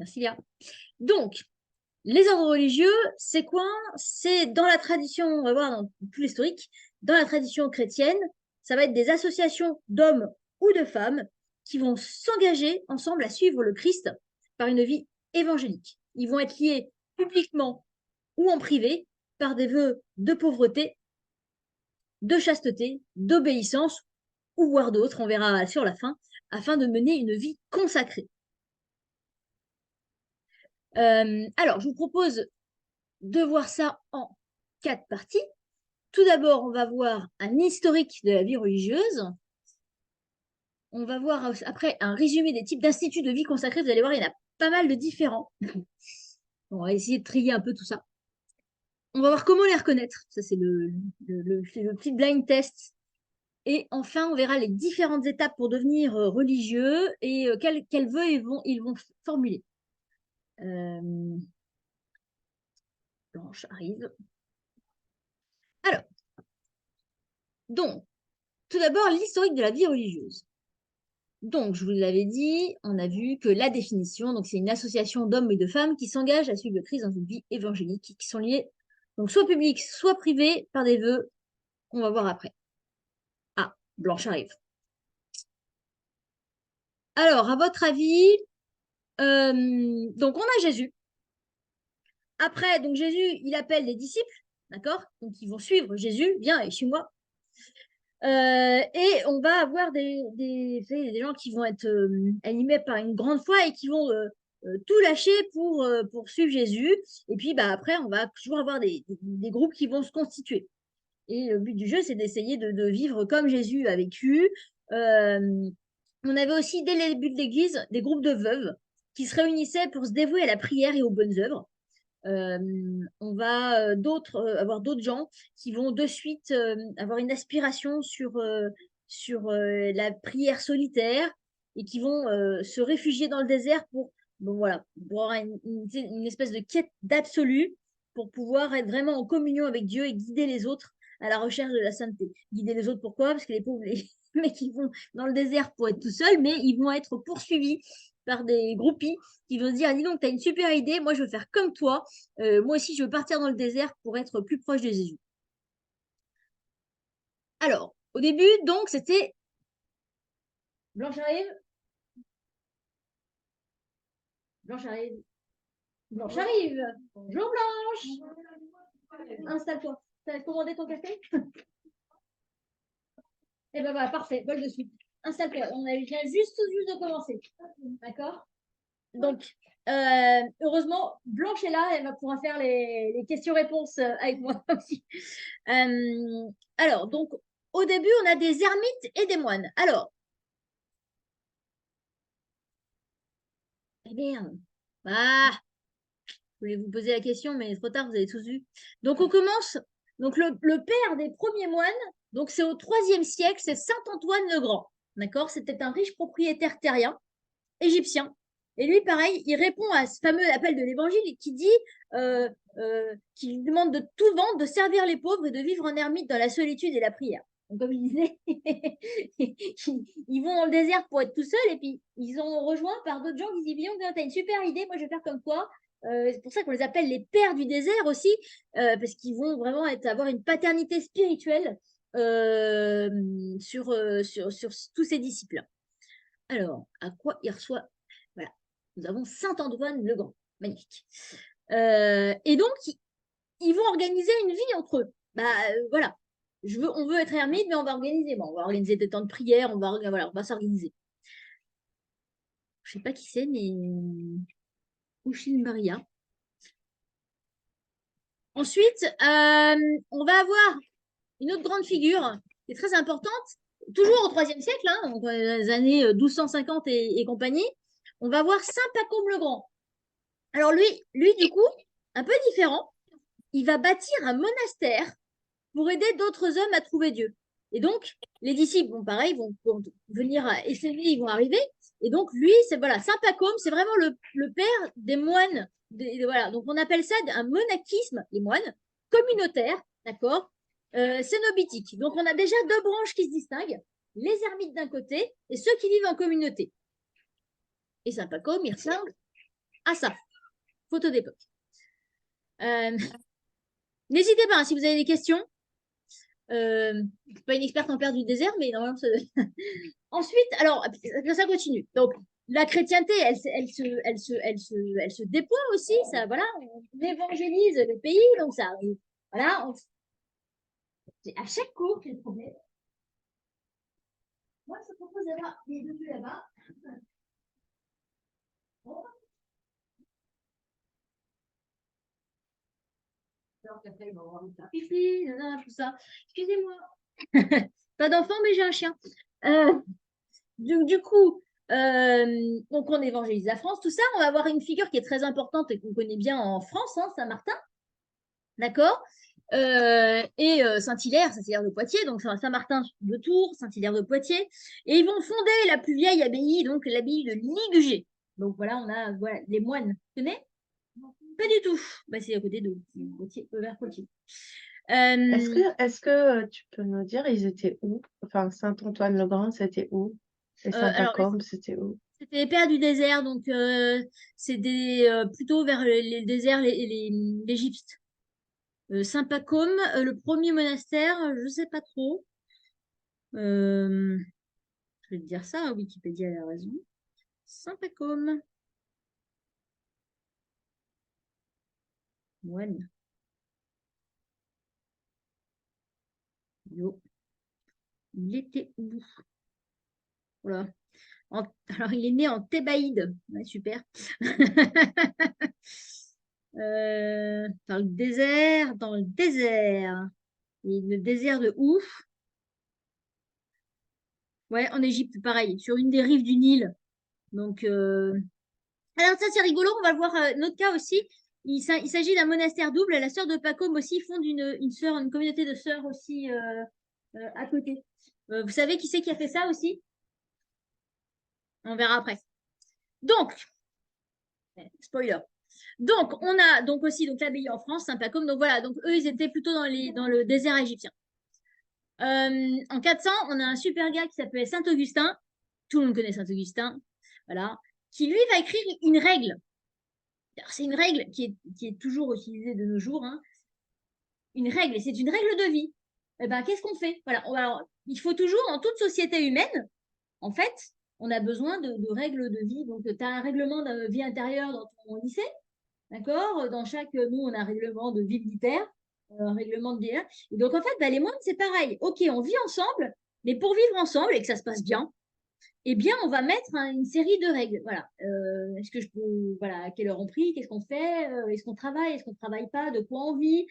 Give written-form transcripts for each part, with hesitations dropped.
Merci Léa. Donc, les ordres religieux, c'est quoi? C'est dans la tradition, on va voir dans tout l'historique, dans la tradition chrétienne, ça va être des associations d'hommes ou de femmes qui vont s'engager ensemble à suivre le Christ par une vie évangélique. Ils vont être liés publiquement ou en privé par des vœux de pauvreté, de chasteté, d'obéissance, ou voire d'autres, on verra sur la fin, afin de mener une vie consacrée. Alors, je vous propose de voir ça en 4 parties. Tout d'abord, on va voir un historique de la vie religieuse. On va voir après un résumé des types d'instituts de vie consacrés. Vous allez voir, il y en a pas mal de différents. On va essayer de trier un peu tout ça. On va voir comment les reconnaître. Ça, c'est le petit blind test. Et enfin, on verra les différentes étapes pour devenir religieux et quels vœux ils vont formuler. Blanche arrive. Alors, donc, tout d'abord, l'historique de la vie religieuse. Donc, je vous l'avais dit, on a vu que la définition, donc c'est une association d'hommes et de femmes qui s'engagent à suivre le Christ dans une vie évangélique, qui sont liés, donc soit publics, soit privés, par des vœux qu'on va voir après. Ah, Blanche arrive. Alors, à votre avis, donc on a Jésus. Après, donc Jésus, il appelle les disciples, d'accord? Donc ils vont suivre Jésus, viens et suis-moi. Et on va avoir des gens qui vont être animés par une grande foi et qui vont tout lâcher pour suivre Jésus. Et puis bah, après, on va toujours avoir des groupes qui vont se constituer. Et le but du jeu, c'est d'essayer de vivre comme Jésus a vécu. On avait aussi, dès le début de l'Église, des groupes de veuves qui se réunissaient pour se dévouer à la prière et aux bonnes œuvres. On va avoir d'autres gens qui vont de suite avoir une aspiration sur la prière solitaire et qui vont se réfugier dans le désert bon, voilà, pour avoir une espèce de quête d'absolu pour pouvoir être vraiment en communion avec Dieu et guider les autres à la recherche de la sainteté. Guider les autres, pourquoi? Parce que les pauvres, les mecs, ils vont dans le désert pour être tout seuls, mais ils vont être poursuivis par des groupies qui vont dire, dis donc, tu as une super idée, moi je veux faire comme toi, moi aussi je veux partir dans le désert pour être plus proche de Jésus. Alors, au début, donc, c'était... Blanche arrive. Blanche arrive. Blanche arrive. Bonjour Blanche. Installe-toi. Tu as commandé ton café? Eh ben voilà, parfait, bol de suite. Installe-toi. On vient juste de commencer. D'accord? Donc, heureusement, Blanche est là, elle va pouvoir faire les questions-réponses avec moi aussi. Alors, donc, au début, on a des ermites et des moines. Alors, eh merde. Ah, je voulais vous poser la question, mais trop tard, vous avez tous vu. Donc, on commence. Donc, le père des premiers moines, donc c'est au IIIe siècle, c'est Saint Antoine le Grand. D'accord? C'était un riche propriétaire terrien égyptien. Et lui, pareil, il répond à ce fameux appel de l'évangile qui dit, qui lui demande de tout vendre, de servir les pauvres et de vivre en ermite dans la solitude et la prière. Donc, comme je disais, ils vont dans le désert pour être tout seuls et puis ils sont rejoints par d'autres gens qui disent, tu as une super idée, moi je vais faire comme toi. C'est pour ça qu'on les appelle les pères du désert aussi, parce qu'ils vont vraiment avoir une paternité spirituelle sur tous ces disciples. Alors, à quoi il reçoit? Voilà, nous avons Saint-Antoine le Grand, magnifique. Et donc, ils vont organiser une vie entre eux. Bah voilà, on veut être ermite, mais on va organiser. Bon, on va organiser des temps de prière, on va s'organiser. Je ne sais pas qui c'est, mais Ouchine Maria. Ensuite, on va avoir une autre grande figure qui est très importante, toujours au IIIe siècle, hein, donc dans les années 1250 et compagnie. On va voir Saint Pacôme le Grand. Alors lui, du coup, un peu différent, il va bâtir un monastère pour aider d'autres hommes à trouver Dieu. Et donc, les disciples, bon, pareil, vont venir essayer, ils vont arriver. Et donc, lui, c'est voilà, Saint Pacôme, c'est vraiment le père des moines. Voilà, donc on appelle ça un monachisme, les moines, communautaire, d'accord, cénobitique. Donc, on a déjà deux branches qui se distinguent, les ermites d'un côté et ceux qui vivent en communauté. Et Saint Pacôme, il ressemble à ça. Photo d'époque. N'hésitez pas, hein, si vous avez des questions. Je ne suis pas une experte en père du désert, mais normalement, ça... Ensuite, alors, ça continue. Donc, la chrétienté, elle se déploie aussi. Ça, voilà, on évangélise le pays, donc ça arrive. Voilà, à chaque cours, j'ai le problème. Moi, je propose d'avoir les deux là-bas. Bon. Alors qu'après, ils vont avoir une pipi, tout ça. Excusez-moi. Pas d'enfant, mais j'ai un chien. Euh, du coup, donc on évangélise la France, tout ça. On va avoir une figure qui est très importante et qu'on connaît bien en France, hein, Saint-Martin. D'accord. Et Saint-Hilaire, Saint-Hilaire de Poitiers, donc Saint-Martin de Tours, Saint-Hilaire de Poitiers. Et ils vont fonder la plus vieille abbaye, donc l'abbaye de Ligugé. Donc voilà, on a voilà, les moines. Tu connais? Pas du tout. Bah, c'est à côté de Poitiers, vers Poitiers. Est-ce que tu peux nous dire, ils étaient où? Enfin, Saint-Antoine-le-Grand, c'était où? Et Alors, Saint-Pacôme, c'était où? c'était les pères du désert, donc c'est plutôt vers les déserts, l'Égypte. Saint-Pacôme, le premier monastère, je ne sais pas trop. Je vais te dire ça, Wikipédia a raison. Saint-Pacôme. Moine. Yo. Il était où? Voilà. Alors, il est né en Thébaïde. Ouais, super. Dans le désert, dans le désert. Et le désert de ouf. Ouais, en Égypte, pareil, sur une des rives du Nil. Donc, alors ça, c'est rigolo, on va le voir notre cas aussi. Il s'agit d'un monastère double. La sœur de Pacôme aussi fonde une communauté de sœurs aussi à côté. Vous savez qui c'est qui a fait ça aussi? On verra après. Donc, spoiler. Donc, on a donc aussi donc l'abbaye en France, Saint-Pacôme. Donc voilà, donc eux, ils étaient plutôt dans le désert égyptien. En 400, on a un super gars qui s'appelait Saint-Augustin. Tout le monde connaît Saint-Augustin. Voilà. Qui, lui, va écrire une règle. C'est une règle qui est toujours utilisée de nos jours. Hein. Une règle, et c'est une règle de vie. Eh ben, qu'est-ce qu'on fait? Voilà. Alors, il faut toujours, dans toute société humaine, en fait, on a besoin de règles de vie. Donc, tu as un règlement de vie intérieure dans ton lycée. D'accord. Dans chaque, nous, on a un règlement de vie militaire, un règlement de vie. Et donc, en fait, bah, les moines, c'est pareil. OK, on vit ensemble, mais pour vivre ensemble et que ça se passe bien, eh bien, on va mettre une série de règles. Voilà. Est-ce que je peux, voilà, à quelle heure on prie, qu'est-ce qu'on fait, est-ce qu'on travaille, est-ce qu'on ne travaille pas, de quoi on vit,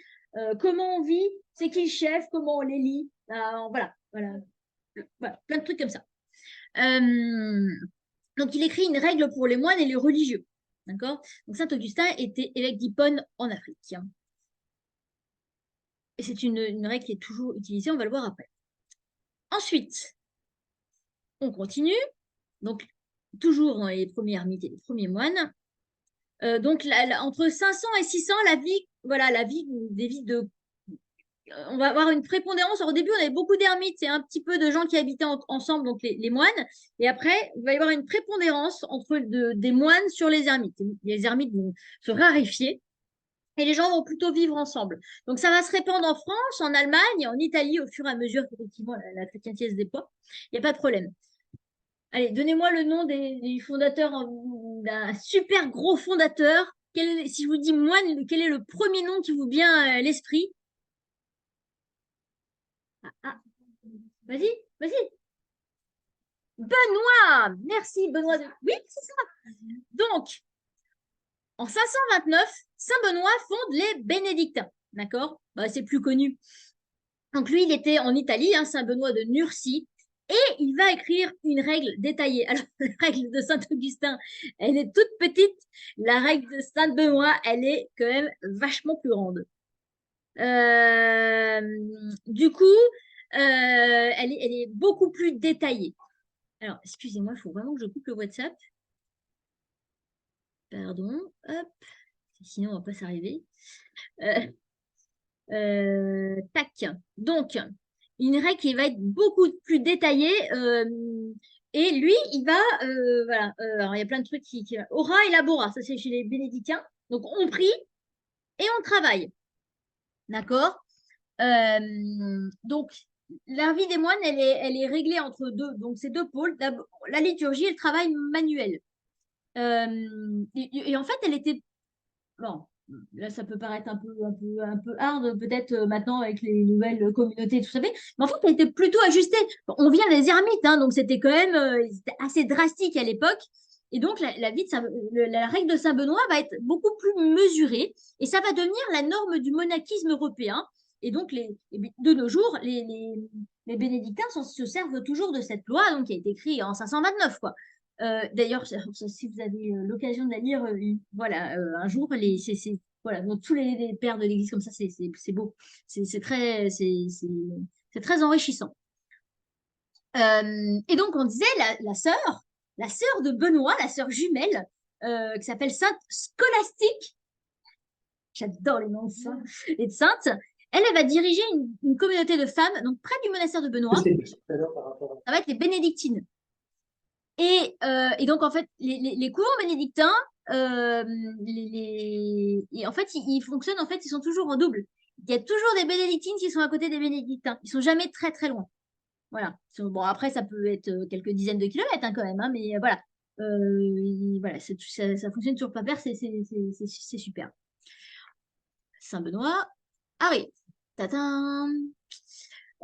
comment on vit, c'est qui le chef, comment on les lit. Voilà, voilà. Voilà, plein de trucs comme ça. Donc, il écrit une règle pour les moines et les religieux. D'accord. Donc, Saint Augustin était évêque d'Hippone en Afrique. Et c'est une règle qui est toujours utilisée, on va le voir après. Ensuite, on continue. Donc, toujours dans les premiers ermites et les premiers moines. Donc, entre 500 et 600, la vie, voilà, la vie, des vies de. On va avoir une prépondérance. Alors, au début, on avait beaucoup d'ermites, c'est un petit peu de gens qui habitaient ensemble, donc les moines. Et après, il va y avoir une prépondérance entre des moines sur les ermites. Les ermites vont se raréfier et les gens vont plutôt vivre ensemble. Donc, ça va se répandre en France, en Allemagne, en Italie, au fur et à mesure qu'effectivement la chrétienté se déploie. Il n'y a pas de problème. Allez, donnez-moi le nom du fondateur, d'un super gros fondateur. Si je vous dis moine, quel est le premier nom qui vous vient à l'esprit? Ah, vas-y, vas-y. Benoît! Merci, Benoît. Oui, c'est ça. Donc, en 529, Saint Benoît fonde les Bénédictins. D'accord. Bah, c'est plus connu. Donc, lui, il était en Italie, hein, Saint Benoît de Nursie. Et il va écrire une règle détaillée. Alors, la règle de Saint-Augustin, elle est toute petite. La règle de Saint-Benoît, elle est quand même vachement plus grande. Du coup, elle est beaucoup plus détaillée. Alors, excusez-moi, il faut vraiment que je coupe le WhatsApp. Pardon, hop. Sinon, on ne va pas s'arriver. Tac. Donc, une règle qui va être beaucoup plus détaillée. Et lui, il va, voilà, alors il y a plein de trucs Ora et Labora, ça c'est chez les bénédictins. Donc on prie et on travaille. D'accord? Donc la vie des moines, elle est réglée entre deux, donc ces deux pôles, la liturgie et le travail manuel. Et en fait, elle était, bon, là ça peut paraître un peu hard peut-être maintenant avec les nouvelles communautés tout ça, mais en fait, elle était plutôt ajustée. On vient des ermites, hein, donc c'était quand même c'était assez drastique à l'époque. Et donc la vie de la règle de Saint-Benoît va être beaucoup plus mesurée et ça va devenir la norme du monachisme européen. Et donc de nos jours, les bénédictins se servent toujours de cette loi donc, qui a été écrite en 529, quoi. D'ailleurs, si vous avez l'occasion de la lire, voilà, un jour, voilà, donc, tous les pères de l'Église comme ça, c'est beau. C'est très enrichissant. Et donc, on disait la sœur de Benoît, la sœur jumelle, qui s'appelle Sainte Scolastique, j'adore les noms de saints et de saintes, elle va diriger une communauté de femmes, donc près du monastère de Benoît. Ça va être les bénédictines. Et donc, en fait, les courants bénédictins, en fait, ils fonctionnent, en fait, ils sont toujours en double. Il y a toujours des bénédictines qui sont à côté des bénédictins. Ils sont jamais très, très loin. Voilà. Bon, après, ça peut être quelques dizaines de kilomètres hein, quand même, hein, mais voilà. Voilà, ça fonctionne toujours pas pair, c'est super. Saint-Benoît arrive. Tatin.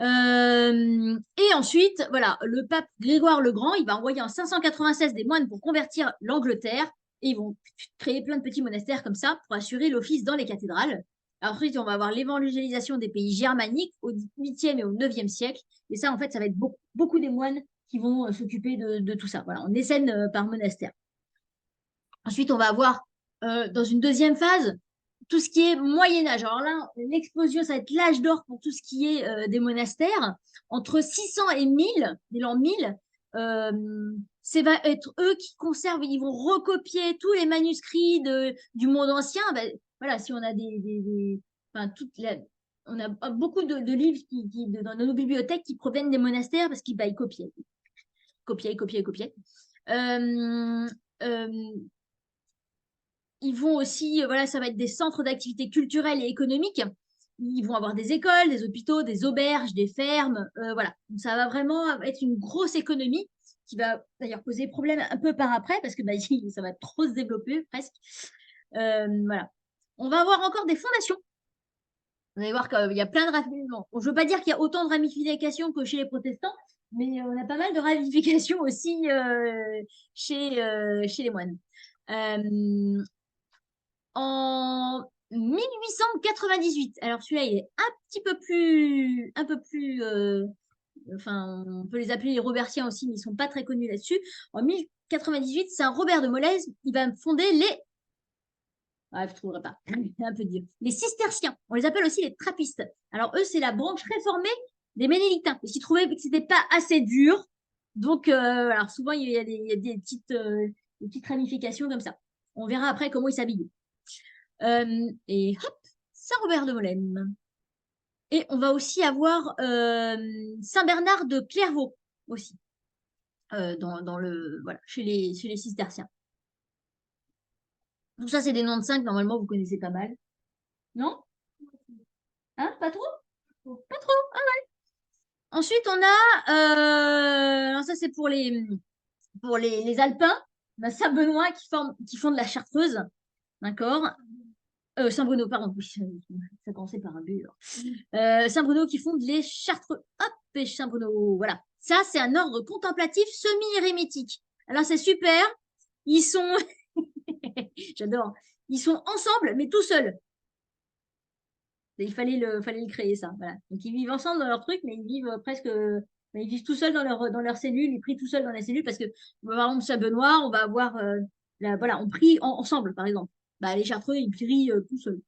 Et ensuite, voilà, le pape Grégoire le Grand, il va envoyer en 596 des moines pour convertir l'Angleterre et ils vont créer plein de petits monastères comme ça pour assurer l'office dans les cathédrales. Ensuite, on va avoir l'évangélisation des pays germaniques au 8e et au 9e siècle. Et ça, en fait, ça va être beaucoup des moines qui vont s'occuper de tout ça. Voilà, on essaie par monastère. Ensuite, on va avoir dans une deuxième phase tout ce qui est Moyen-Âge. Alors là, l'explosion, ça va être l'âge d'or pour tout ce qui est des monastères. Entre 600 et 1000, dès l'an 1000, ça va être eux qui conservent, ils vont recopier tous les manuscrits du monde ancien. Ben, voilà, si on a enfin, on a beaucoup de livres dans nos bibliothèques qui proviennent des monastères parce qu'ils bah, ils copiaient. Copiaient. Ils vont aussi, voilà, ça va être des centres d'activités culturelles et économiques. Ils vont avoir des écoles, des hôpitaux, des auberges, des fermes. Voilà. Donc, ça va vraiment être une grosse économie qui va d'ailleurs poser problème un peu par après parce que bah, ça va trop se développer presque. Voilà. On va avoir encore des fondations. Vous allez voir qu'il y a plein de ramifications. Je ne veux pas dire qu'il y a autant de ramifications que chez les protestants, mais on a pas mal de ramifications aussi chez les moines. En 1898, alors celui-là, il est un peu plus, enfin, on peut les appeler les Robertiens aussi, mais ils ne sont pas très connus là-dessus. En 1098, c'est un Robert de Molèze, il va fonder les, je ne trouverai pas, un peu dur, les Cisterciens. On les appelle aussi les Trappistes. Alors eux, c'est la branche réformée des Bénédictins, parce qu'ils trouvaient que c'était pas assez dur. Donc, alors souvent, il y a des petites ramifications comme ça. On verra après comment ils s'habillent. Et hop, Saint-Robert de Molène. Et on va aussi avoir Saint-Bernard de Clairvaux aussi, voilà, chez les cisterciens. Tout ça, c'est des noms de cinq, normalement, vous connaissez pas mal. Non? Hein? Pas trop? Pas trop? Ah ouais. Ensuite, on a, alors ça c'est pour les Alpins, on a Saint-Benoît qui font de la Chartreuse, d'accord? Saint-Bruno, pardon, oui, ça commençait par un B. Saint-Bruno qui fonde les Chartreux. Hop, et Saint-Bruno, voilà. Ça, c'est un ordre contemplatif semi-érémitique. Alors, c'est super. Ils sont, j'adore, ils sont ensemble, mais tout seuls. Il fallait le créer, ça. Voilà. Donc, ils vivent ensemble dans leur truc, mais ils vivent presque, ils vivent tout seuls dans leur cellule, ils prient tout seuls dans la cellule parce que, par exemple, Saint-Benoît, on va avoir, voilà, on prie ensemble, par exemple. Bah, les Chartreux, ils prient tout seuls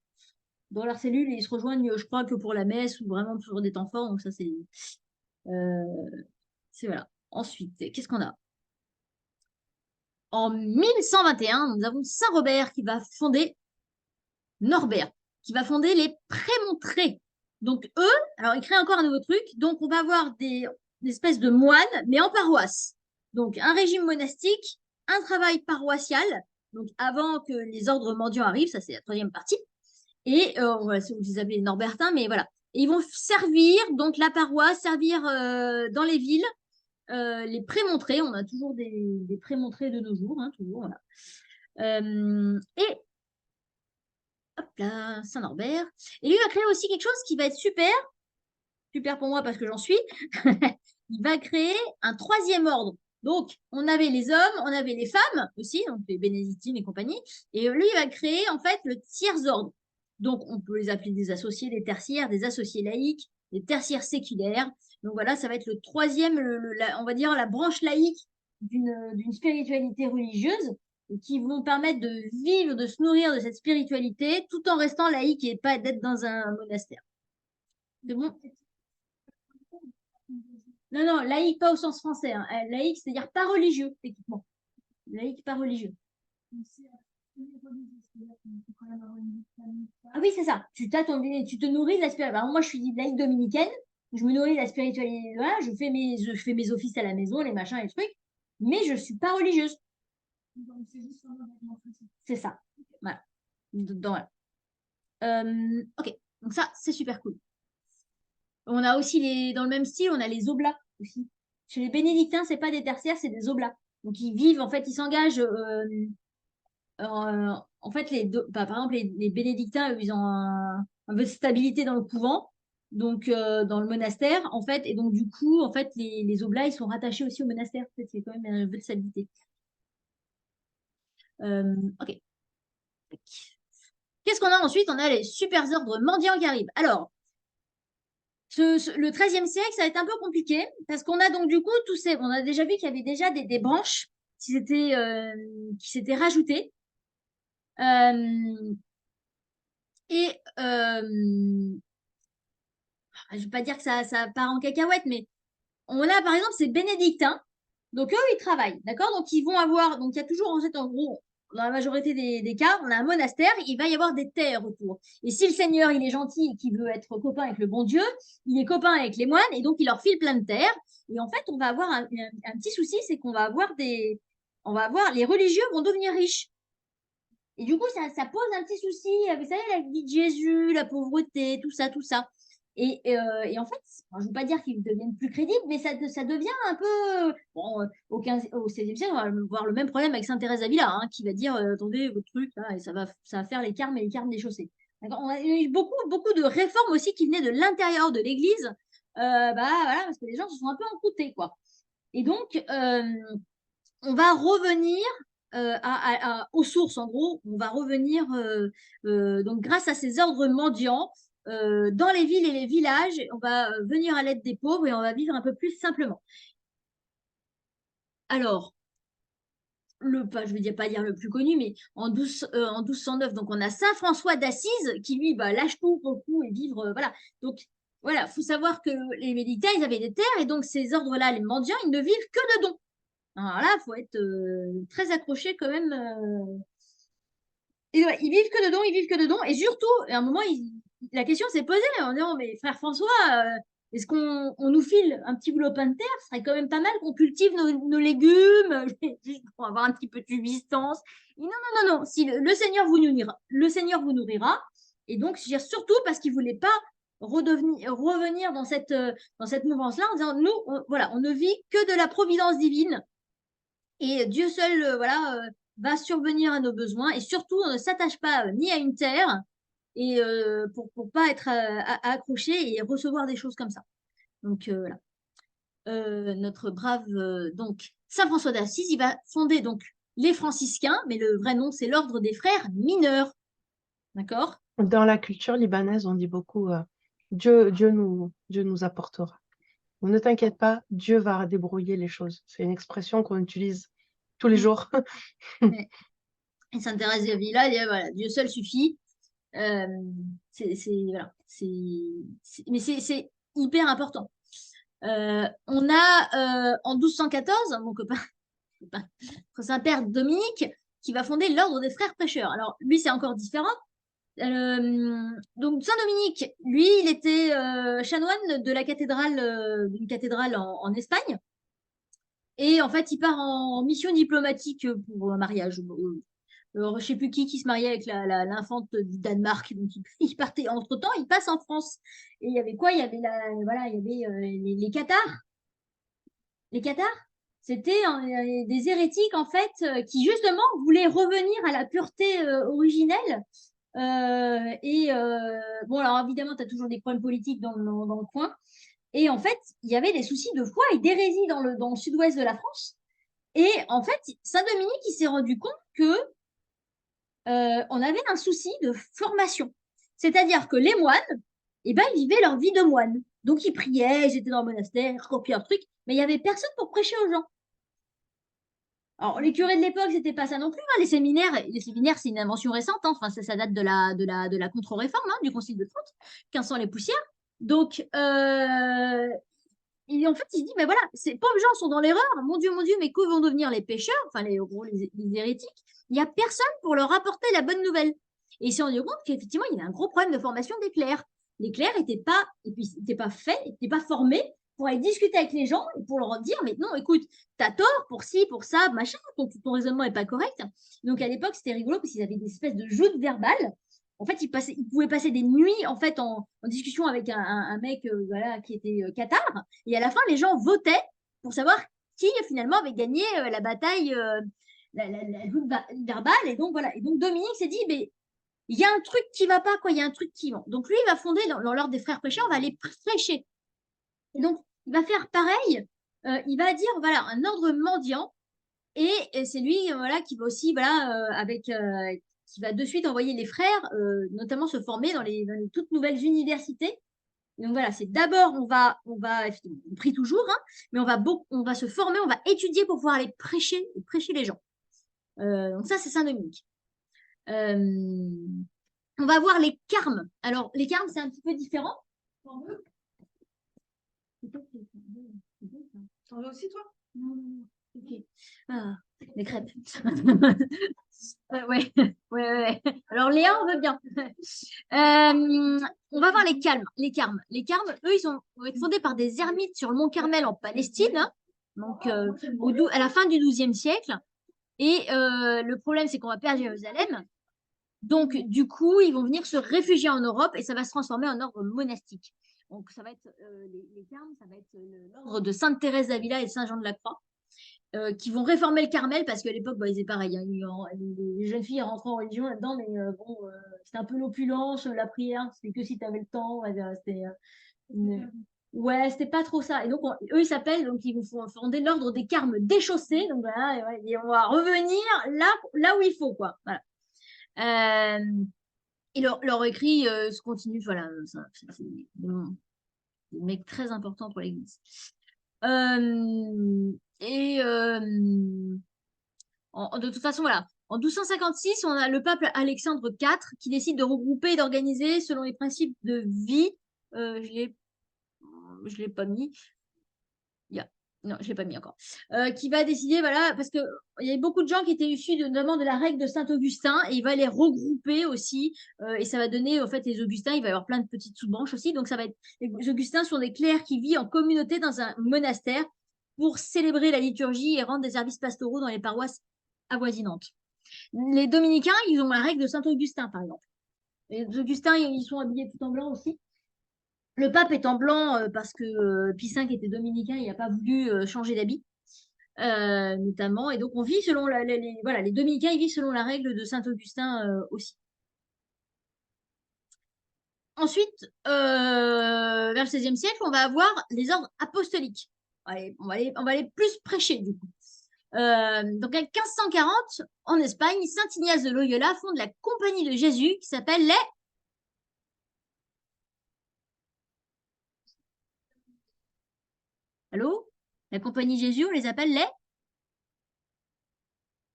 dans leur cellule et ils se rejoignent, je crois, que pour la messe ou vraiment pour des temps forts. Donc ça, c'est voilà. Ensuite, qu'est-ce qu'on a? En 1121, nous avons Saint-Robert qui va fonder Norbert, qui va fonder les Prémontrés. Donc eux, alors ils créent encore un nouveau truc. Donc on va avoir des espèces de moines, mais en paroisse. Donc, un régime monastique, un travail paroissial, donc avant que les ordres mendiants arrivent, ça c'est la troisième partie. Et voilà, si vous les appelez Norbertins, mais voilà. Et ils vont servir donc la paroisse, servir dans les villes, les prémontrés. On a toujours des prémontrés de nos jours, hein, toujours, voilà. Et hop là, Saint-Norbert. Et lui va créer aussi quelque chose qui va être super, super pour moi parce que j'en suis. Il va créer un troisième ordre. Donc, on avait les hommes, on avait les femmes aussi, donc les bénédictines et compagnie. Et lui, il va créer en fait le tiers ordre. Donc, on peut les appeler des associés, des tertiaires, des associés laïques, des tertiaires séculaires. Donc voilà, ça va être le troisième, on va dire la branche laïque d'une spiritualité religieuse qui vont permettre de vivre, de se nourrir de cette spiritualité tout en restant laïque et pas d'être dans un monastère. C'est bon? Non, non, laïque pas au sens français. Hein. Laïque, c'est-à-dire pas religieux, techniquement. Laïque pas religieux. Ah oui, c'est ça. Tu te nourris de la spiritualité. Moi, je suis laïque dominicaine. Je me nourris de la spiritualité. Voilà, je fais mes offices à la maison, les machins, les trucs. Mais je ne suis pas religieuse. C'est ça. Voilà. Voilà. Ok. Donc ça, c'est super cool. On a aussi dans le même style, on a les oblats aussi. Chez les bénédictins, c'est pas des tertiaires, c'est des oblats. Donc ils vivent, en fait, ils s'engagent. En fait, par exemple, les bénédictins, eux, ils ont un peu de stabilité dans le couvent, donc dans le monastère, en fait, et donc du coup, en fait, les oblats, ils sont rattachés aussi au monastère. En fait, il y a quand même un peu de stabilité. Ok. Qu'est-ce qu'on a ensuite? On a les super ordres mendiants qui arrivent. Alors, le XIIIe siècle, ça va être un peu compliqué parce qu'on a donc du coup on a déjà vu qu'il y avait déjà des branches qui s'étaient rajoutées. Et je ne vais pas dire que ça part en cacahuète, mais on a par exemple ces bénédictins. Donc eux, ils travaillent, d'accord? Donc ils vont avoir, donc il y a toujours en gros, dans la majorité des cas, on a un monastère, il va y avoir des terres autour. Et si le Seigneur, il est gentil et qu'il veut être copain avec le bon Dieu, il est copain avec les moines et donc il leur file plein de terres. Et en fait, on va avoir un petit souci, c'est qu'on va avoir les religieux vont devenir riches. Et du coup, ça pose un petit souci. Vous savez, la vie de Jésus, la pauvreté, tout ça, tout ça. Et en fait, je ne veux pas dire qu'ils deviennent plus crédibles, mais ça devient un peu. Bon, au XVIe siècle, on va voir le même problème avec Sainte Thérèse d'Avila, hein, qui va dire attendez, votre truc, là, et ça va faire les carmes et les carmes des chaussées. On a eu beaucoup, beaucoup de réformes aussi qui venaient de l'intérieur de l'Église, voilà, parce que les gens se sont un peu encoutés, quoi. Et donc, on va revenir aux sources, en gros, on va revenir donc grâce à ces ordres mendiants dans les villes et les villages, on va venir à l'aide des pauvres et on va vivre un peu plus simplement. Alors, je ne vais pas dire le plus connu, mais en 1209, donc on a Saint François d'Assise qui lui lâche tout pour le coup et vivre, voilà. Donc voilà, il faut savoir que les médicats, ils avaient des terres et donc ces ordres-là, les mendiants, ils ne vivent que de dons. Alors là, il faut être très accroché quand même. Et ouais, ils vivent que de dons, ils vivent que de dons. Et surtout, à un moment, la question s'est posée en disant, mais frère François, est-ce qu'on nous file un petit boulot pain de terre? Ce serait quand même pas mal qu'on cultive nos légumes, juste pour avoir un petit peu de subsistance. Et non, non, non, non. Si le Seigneur vous nourrira, le Seigneur vous nourrira. Et donc, surtout parce qu'il ne voulait pas revenir dans cette mouvance-là en disant, nous, voilà, on ne vit que de la providence divine. Et Dieu seul, voilà, va survenir à nos besoins. Et surtout, on ne s'attache pas ni à une terre et pour pas être accroché et recevoir des choses comme ça. Donc voilà. Notre brave donc Saint François d'Assise, il va fonder donc les franciscains, mais le vrai nom c'est l'ordre des frères mineurs. D'accord? Dans la culture libanaise, on dit beaucoup Dieu nous apportera. Ne t'inquiète pas, Dieu va débrouiller les choses. C'est une expression qu'on utilise tous les jours. Et Sainte Thérèse d'Avila, voilà, Dieu seul suffit. Voilà, mais c'est hyper important. On a en 1214 mon copain Saint-Père Dominique qui va fonder l'ordre des frères prêcheurs. Alors lui c'est encore différent. Donc Saint-Dominique, lui, il était chanoine de la cathédrale, d'une cathédrale en Espagne. Et en fait, il part en mission diplomatique pour un mariage. Je ne sais plus qui se mariait avec l'infante du Danemark. Donc, il partait. Entre-temps, il passe en France. Et il y avait quoi? Il y avait, voilà, il y avait les Cathares. Les Cathares, c'était des hérétiques, en fait, qui, justement, voulaient revenir à la pureté originelle. Bon, alors, évidemment, tu as toujours des problèmes politiques dans le coin. Et en fait, il y avait des soucis de foi et d'hérésie dans le sud-ouest de la France. Et en fait, Saint-Dominique, il s'est rendu compte que on avait un souci de formation. C'est-à-dire que les moines, eh ben, ils vivaient leur vie de moines. Donc, ils priaient, ils étaient dans le monastère, ils recopiaient un truc, mais il n'y avait personne pour prêcher aux gens. Alors, les curés de l'époque, c'était pas ça non plus, hein. Les séminaires, c'est une invention récente, hein. Enfin, ça date de la contre-réforme, hein, du Concile de Trente, 1500 les poussières. Donc, et en fait, il se dit, mais voilà, ces pauvres gens sont dans l'erreur. Mon Dieu, mais que vont devenir les pécheurs, enfin, les hérétiques? Il n'y a personne pour leur apporter la bonne nouvelle. Et il s'est rendu compte qu'effectivement, il y avait un gros problème de formation des clercs. Les clercs n'étaient pas faits, n'étaient pas formés pour aller discuter avec les gens et pour leur dire, mais non, écoute, t'as tort pour ci, pour ça, machin, ton raisonnement n'est pas correct. Donc à l'époque, c'était rigolo parce qu'ils avaient des espèces de joutes verbales. En fait, ils pouvaient passer des nuits en fait en discussion avec un mec voilà, qui était cathare. Et à la fin, les gens votaient pour savoir qui finalement avait gagné la bataille, la joute verbale. Et donc voilà. Et donc Dominique s'est dit, mais il y a un truc qui va pas, quoi. Il y a un truc qui va. Donc lui, il va fonder dans l'ordre des frères prêcheurs, on va aller prêcher. Et donc, il va faire pareil. Il va dire, voilà, un ordre mendiant. Et c'est lui, voilà, qui va aussi, voilà, qui va de suite envoyer les frères, notamment se former dans les toutes nouvelles universités. Donc voilà, c'est d'abord, on prie toujours, hein, mais on va se former, on va étudier pour pouvoir aller prêcher les gens. Donc ça, c'est Saint-Dominique. On va voir les carmes. Alors, les carmes, c'est un petit peu différent. T'en veux aussi, toi? Non, non, ok. Ah, les crêpes. Ouais, ouais. Alors, Léa, on veut bien. On va voir les carmes. Les carmes, eux, vont être fondés par des ermites sur le mont Carmel en Palestine, hein. Donc à la fin du XIIe siècle. Et le problème, c'est qu'on va perdre Jérusalem. Donc, du coup, ils vont venir se réfugier en Europe et ça va se transformer en ordre monastique. Donc, ça va être les carmes, ça va être l'ordre de Sainte Thérèse d'Avila et de Saint Jean de la Croix. Qui vont réformer le Carmel parce qu'à l'époque, ils étaient pareil, hein, les jeunes filles rentraient en religion là-dedans, mais bon, c'était un peu l'opulence, la prière, c'était que si tu avais le temps. Ouais, c'était pas trop ça. Et donc, eux, ils s'appellent, donc ils vont fonder l'ordre des Carmes déchaussés. Donc voilà, et on va revenir là où il faut, quoi. Voilà. Et leur écrit se continue, voilà, c'est des mecs très importants pour l'Église. De toute façon, voilà. En 1256, on a le pape Alexandre IV qui décide de regrouper et d'organiser selon les principes de vie. Je l'ai pas mis. Non, je l'ai pas mis encore. Qui va décider, voilà, parce qu'il y avait beaucoup de gens qui étaient issus notamment de la règle de Saint-Augustin, et il va les regrouper aussi, et ça va donner, en fait, les Augustins, il va y avoir plein de petites sous-branches aussi, donc ça va être, les Augustins sont des clercs qui vivent en communauté dans un monastère pour célébrer la liturgie et rendre des services pastoraux dans les paroisses avoisinantes. Les Dominicains, ils ont la règle de Saint-Augustin, par exemple. Les Augustins, ils sont habillés tout en blanc aussi. Le pape est en blanc parce que Pie V était dominicain, il n'a pas voulu changer d'habit, notamment. Et donc, on vit selon voilà, les dominicains, ils vivent selon la règle de Saint-Augustin aussi. Ensuite, vers le XVIe siècle, on va avoir les ordres apostoliques. Allez, on va aller plus prêcher, du coup. Donc, en 1540, en Espagne, Saint Ignace de Loyola fonde la Compagnie de Jésus qui s'appelle les... Allô? La Compagnie de Jésus, on les appelle les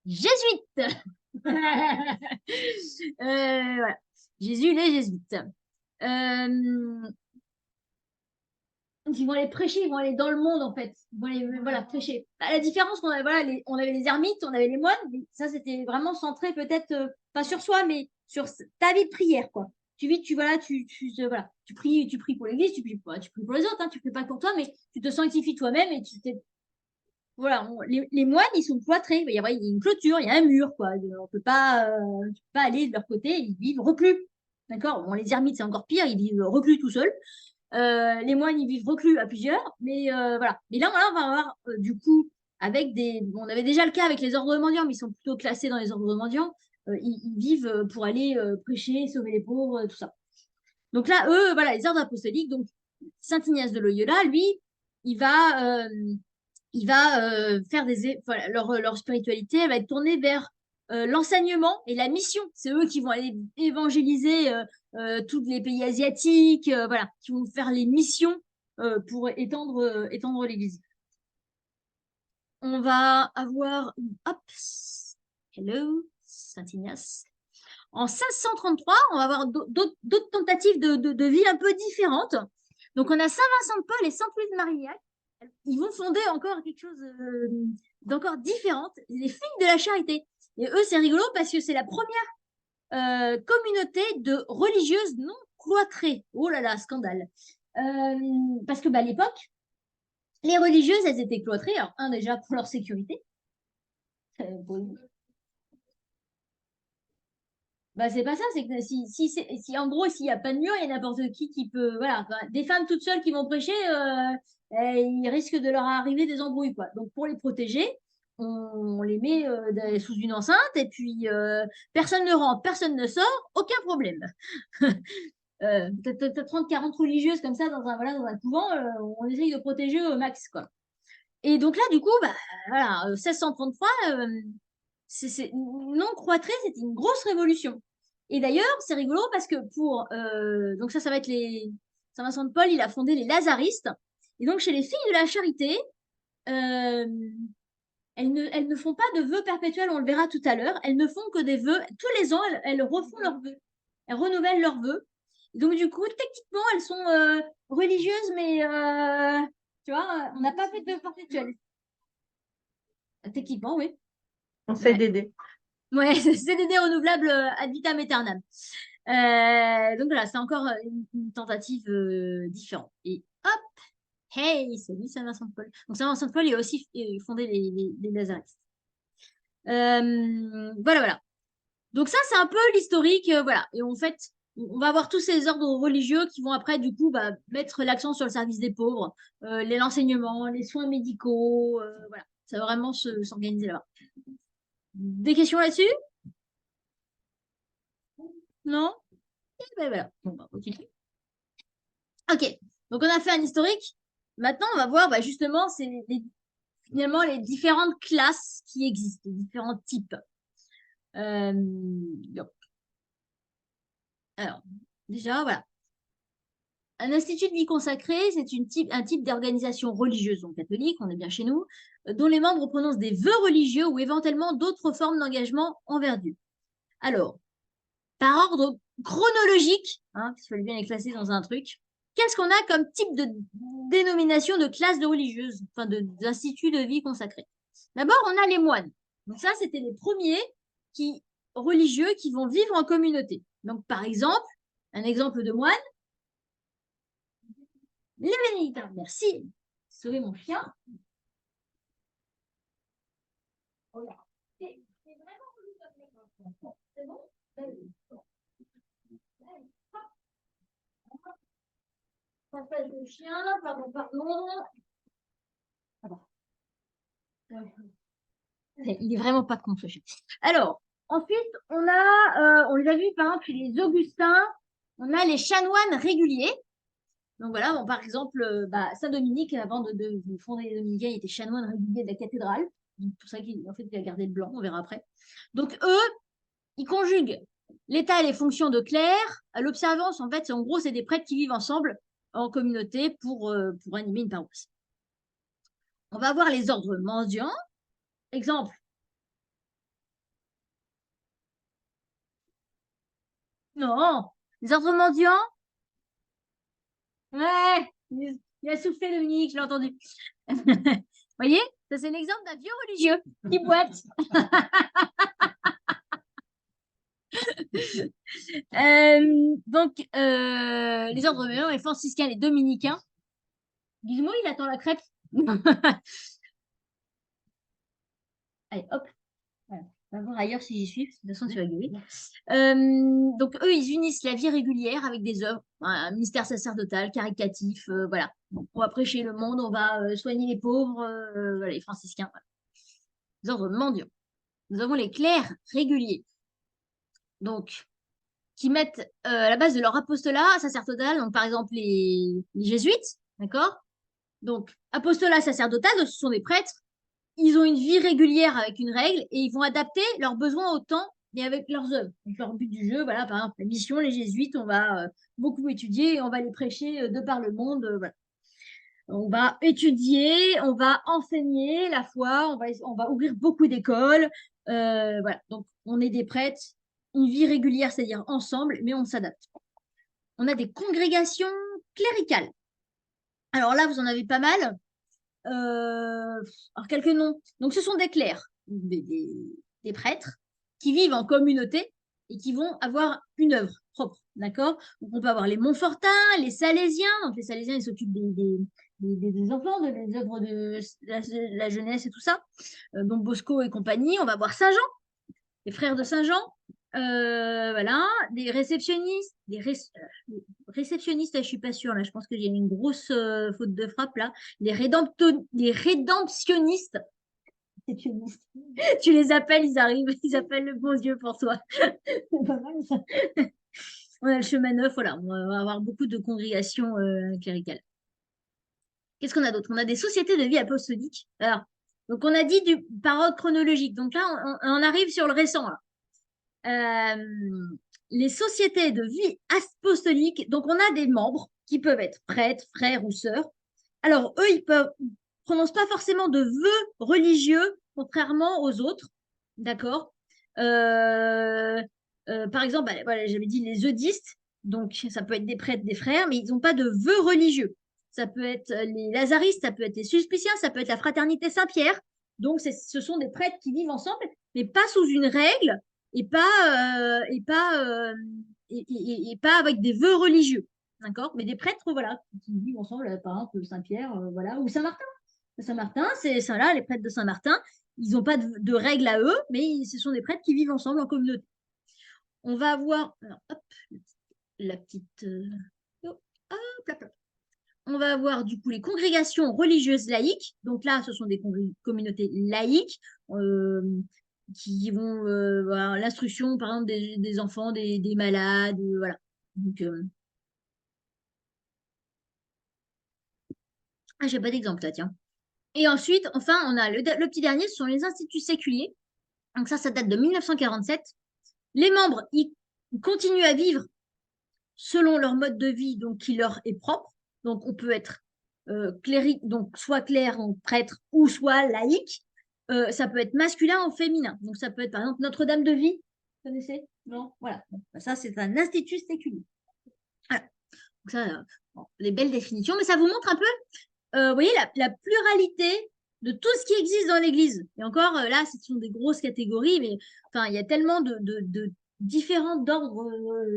jésuites. Voilà. Jésus, les jésuites. Donc, ils vont aller prêcher, ils vont aller dans le monde, en fait. Ils vont aller, voilà, prêcher. La différence, on avait, voilà, on avait les ermites, on avait les moines, mais ça, c'était vraiment centré peut-être, pas sur soi, mais sur ta vie de prière, quoi. Voilà, tu pries pour l'église, tu pries pour les autres, hein, tu pries pas pour toi, mais tu te sanctifies toi-même et voilà, les moines, ils sont cloîtrés. Il y a une clôture, il y a un mur, quoi. On peut pas aller de leur côté, ils vivent reclus. D'accord? Bon, les ermites, c'est encore pire, ils vivent reclus tout seuls. Les moines, ils vivent reclus à plusieurs, mais voilà. Mais là, on va avoir, du coup, avec des. Bon, on avait déjà le cas avec les ordres mendiants, mais ils sont plutôt classés dans les ordres mendiants. Ils vivent pour aller prêcher, sauver les pauvres, tout ça. Donc là, eux, voilà, les ordres apostoliques. Donc, Saint Ignace de Loyola, lui, il va, euh, il va faire voilà, leur spiritualité, elle va être tournée vers l'enseignement et la mission. C'est eux qui vont aller évangéliser tous les pays asiatiques, voilà, qui vont faire les missions pour étendre l'Église. On va avoir, hop, hello, Saint Ignace. En 1533, on va avoir d'autres tentatives de vie un peu différentes. Donc, on a Saint Vincent de Paul et Sainte Louise de Marignac. Ils vont fonder encore quelque chose d'encore différent, les filles de la charité. Et eux, c'est rigolo parce que c'est la première communauté de religieuses non cloîtrées. Oh là là, scandale. Parce que à l'époque, les religieuses, elles étaient cloîtrées. Alors, déjà pour leur sécurité. Bon, c'est pas ça, c'est que si en gros, s'il n'y a pas de mur, il y a n'importe qui peut. Voilà, des femmes toutes seules qui vont prêcher, il risque de leur arriver des embrouilles, quoi. Donc, pour les protéger, on les met sous une enceinte et puis personne ne rentre, personne ne sort, aucun problème. T'as 30-40 religieuses comme ça dans un couvent, on essaye de protéger au max, quoi. Et donc là, du coup, voilà, 1633, non cloîtré, c'était une grosse révolution. Et d'ailleurs, c'est rigolo parce que donc ça va être Saint Vincent de Paul, il a fondé les Lazaristes. Et donc, chez les filles de la charité, euh, elles ne font pas de vœux perpétuels, on le verra tout à l'heure. Elles ne font que des vœux. Tous les ans, elles refont leurs vœux. Elles renouvellent leurs vœux. Donc, du coup, techniquement, elles sont religieuses, mais tu vois, on n'a pas fait de vœux perpétuels. Techniquement, oui. On CDD. Ouais, CDD renouvelable ad vitam aeternam. Donc voilà, c'est encore une tentative différente. Et hop, hey, c'est lui Saint-Vincent de Paul. Donc Saint-Vincent de Paul, il a aussi fondé les Lazaristes. Voilà, voilà. Donc ça, c'est un peu l'historique, voilà. Et en fait, on va avoir tous ces ordres religieux qui vont après, du coup, mettre l'accent sur le service des pauvres, l'enseignement, les soins médicaux, voilà. Ça va vraiment s'organiser là-bas. Des questions là-dessus? Non? Et ben voilà. Bon, on va continuer. Ok, donc on a fait un historique. Maintenant, on va voir justement finalement les différentes classes qui existent, les différents types. Donc, alors, déjà, voilà. Un institut de vie consacrée, c'est un type d'organisation religieuse, donc catholique, on est bien chez nous, dont les membres prononcent des vœux religieux ou éventuellement d'autres formes d'engagement envers Dieu. Alors, par ordre chronologique, il fallait bien les classer dans un truc, qu'est-ce qu'on a comme type de dénomination de classe de religieuse, enfin d'institut de vie consacrée? D'abord, on a les moines. Donc ça, c'était les premiers religieux qui vont vivre en communauté. Donc, par exemple, un exemple de moine, les bénédictins. Merci. Sauver mon chien. Voilà. C'est vraiment c'est bon? Passage de chien, pardon. Il est vraiment pas con ce chien. Alors, ensuite, on les a vus par exemple chez les Augustins, on a les chanoines réguliers. Donc voilà, bon, par exemple, Saint-Dominique, avant de fonder les Dominicains, il était chanoine régulier de la cathédrale. C'est pour ça qu'il il a gardé le blanc, on verra après. Donc eux, ils conjuguent l'état et les fonctions de clerc. L'observance, en fait, en gros, c'est des prêtres qui vivent ensemble en communauté pour animer une paroisse. On va voir les ordres mendiants. Exemple. Non, les ordres mendiants. Ouais, il a soufflé Dominique, je l'ai entendu. Vous voyez, ça c'est l'exemple d'un vieux religieux qui boite. Donc, les ordres mendiants, les franciscains, les dominicains. Gizmo, il attend la crêpe. Allez, hop. Voilà. On va voir ailleurs si j'y suis. De toute façon, tu vas gueuler. Donc, eux, ils unissent la vie régulière avec des œuvres, un ministère sacerdotal, caritatif, voilà. Donc, on va prêcher le monde, on va soigner les pauvres, voilà, les franciscains. Voilà. Les ordres mendiants. Nous avons les clercs réguliers, donc, qui mettent à la base de leur apostolat sacerdotal, donc par exemple les jésuites, d'accord? Donc, apostolat sacerdotal, donc, ce sont des prêtres, ils ont une vie régulière avec une règle et ils vont adapter leurs besoins au temps et avec leurs œuvres. Donc, leur but du jeu, voilà, par exemple, la mission, les jésuites, on va beaucoup étudier et on va les prêcher de par le monde. Voilà. On va étudier, on va enseigner la foi, on va ouvrir beaucoup d'écoles. Voilà. Donc, on est des prêtres, une vie régulière, c'est-à-dire ensemble, mais on s'adapte. On a des congrégations cléricales. Alors là, vous en avez pas mal. Alors, quelques noms. Donc, ce sont des clercs, des prêtres qui vivent en communauté et qui vont avoir une œuvre propre. D'accord? Donc, on peut avoir les Montfortins, les Salésiens. Donc, les Salésiens, ils s'occupent des enfants, des œuvres de la jeunesse et tout ça. Donc, Bosco et compagnie. On va voir Saint-Jean, les frères de Saint-Jean. Voilà, des réceptionnistes, réceptionnistes, je suis pas sûre, là, je pense que j'ai une grosse faute de frappe, là. Les rédemptionnistes, tu les appelles, ils arrivent, ils appellent le bon Dieu pour toi. C'est pas mal, ça. On a le chemin neuf, voilà, on va avoir beaucoup de congrégations cléricales. Qu'est-ce qu'on a d'autre? On a des sociétés de vie apostolique. Alors, donc on a dit par ordre chronologique, donc là, on arrive sur le récent, là. Les sociétés de vie apostolique, donc on a des membres qui peuvent être prêtres, frères ou sœurs. Alors, eux, ils ne prononcent pas forcément de vœux religieux, contrairement aux autres. D'accord. Par exemple, bah, voilà, j'avais dit les eudistes, donc ça peut être des prêtres, des frères, mais ils n'ont pas de vœux religieux. Ça peut être les lazaristes, ça peut être les sulpiciens, ça peut être la fraternité Saint-Pierre. Donc, ce sont des prêtres qui vivent ensemble, mais pas sous une règle et pas avec des vœux religieux. D'accord? Mais des prêtres, voilà, qui vivent ensemble, par exemple, Saint-Pierre, voilà, ou Saint-Martin. Saint-Martin, c'est ça là, les prêtres de Saint-Martin. Ils n'ont pas de règles à eux, mais ce sont des prêtres qui vivent ensemble en communauté. On va avoir, alors, hop, la petite. Hop, hop, hop. On va avoir du coup les congrégations religieuses laïques. Donc là, ce sont des communautés laïques qui vont avoir l'instruction, par exemple, des enfants, des malades, voilà. Donc, j'ai pas d'exemple là, tiens. Et ensuite, enfin, on a le petit dernier, ce sont les instituts séculiers. Donc ça date de 1947. Les membres, ils continuent à vivre selon leur mode de vie, donc qui leur est propre. Donc on peut être cléric, donc soit clerc, donc prêtre, ou soit laïque. Ça peut être masculin ou féminin. Donc ça peut être par exemple Notre-Dame de Vie. Vous connaissez? Non? Voilà. Donc, ça, c'est un institut séculier. Voilà. Donc ça, bon, les belles définitions, mais ça vous montre un peu, vous voyez, la pluralité de tout ce qui existe dans l'Église. Et encore, là, ce sont des grosses catégories, mais enfin, il y a tellement de différents d'ordres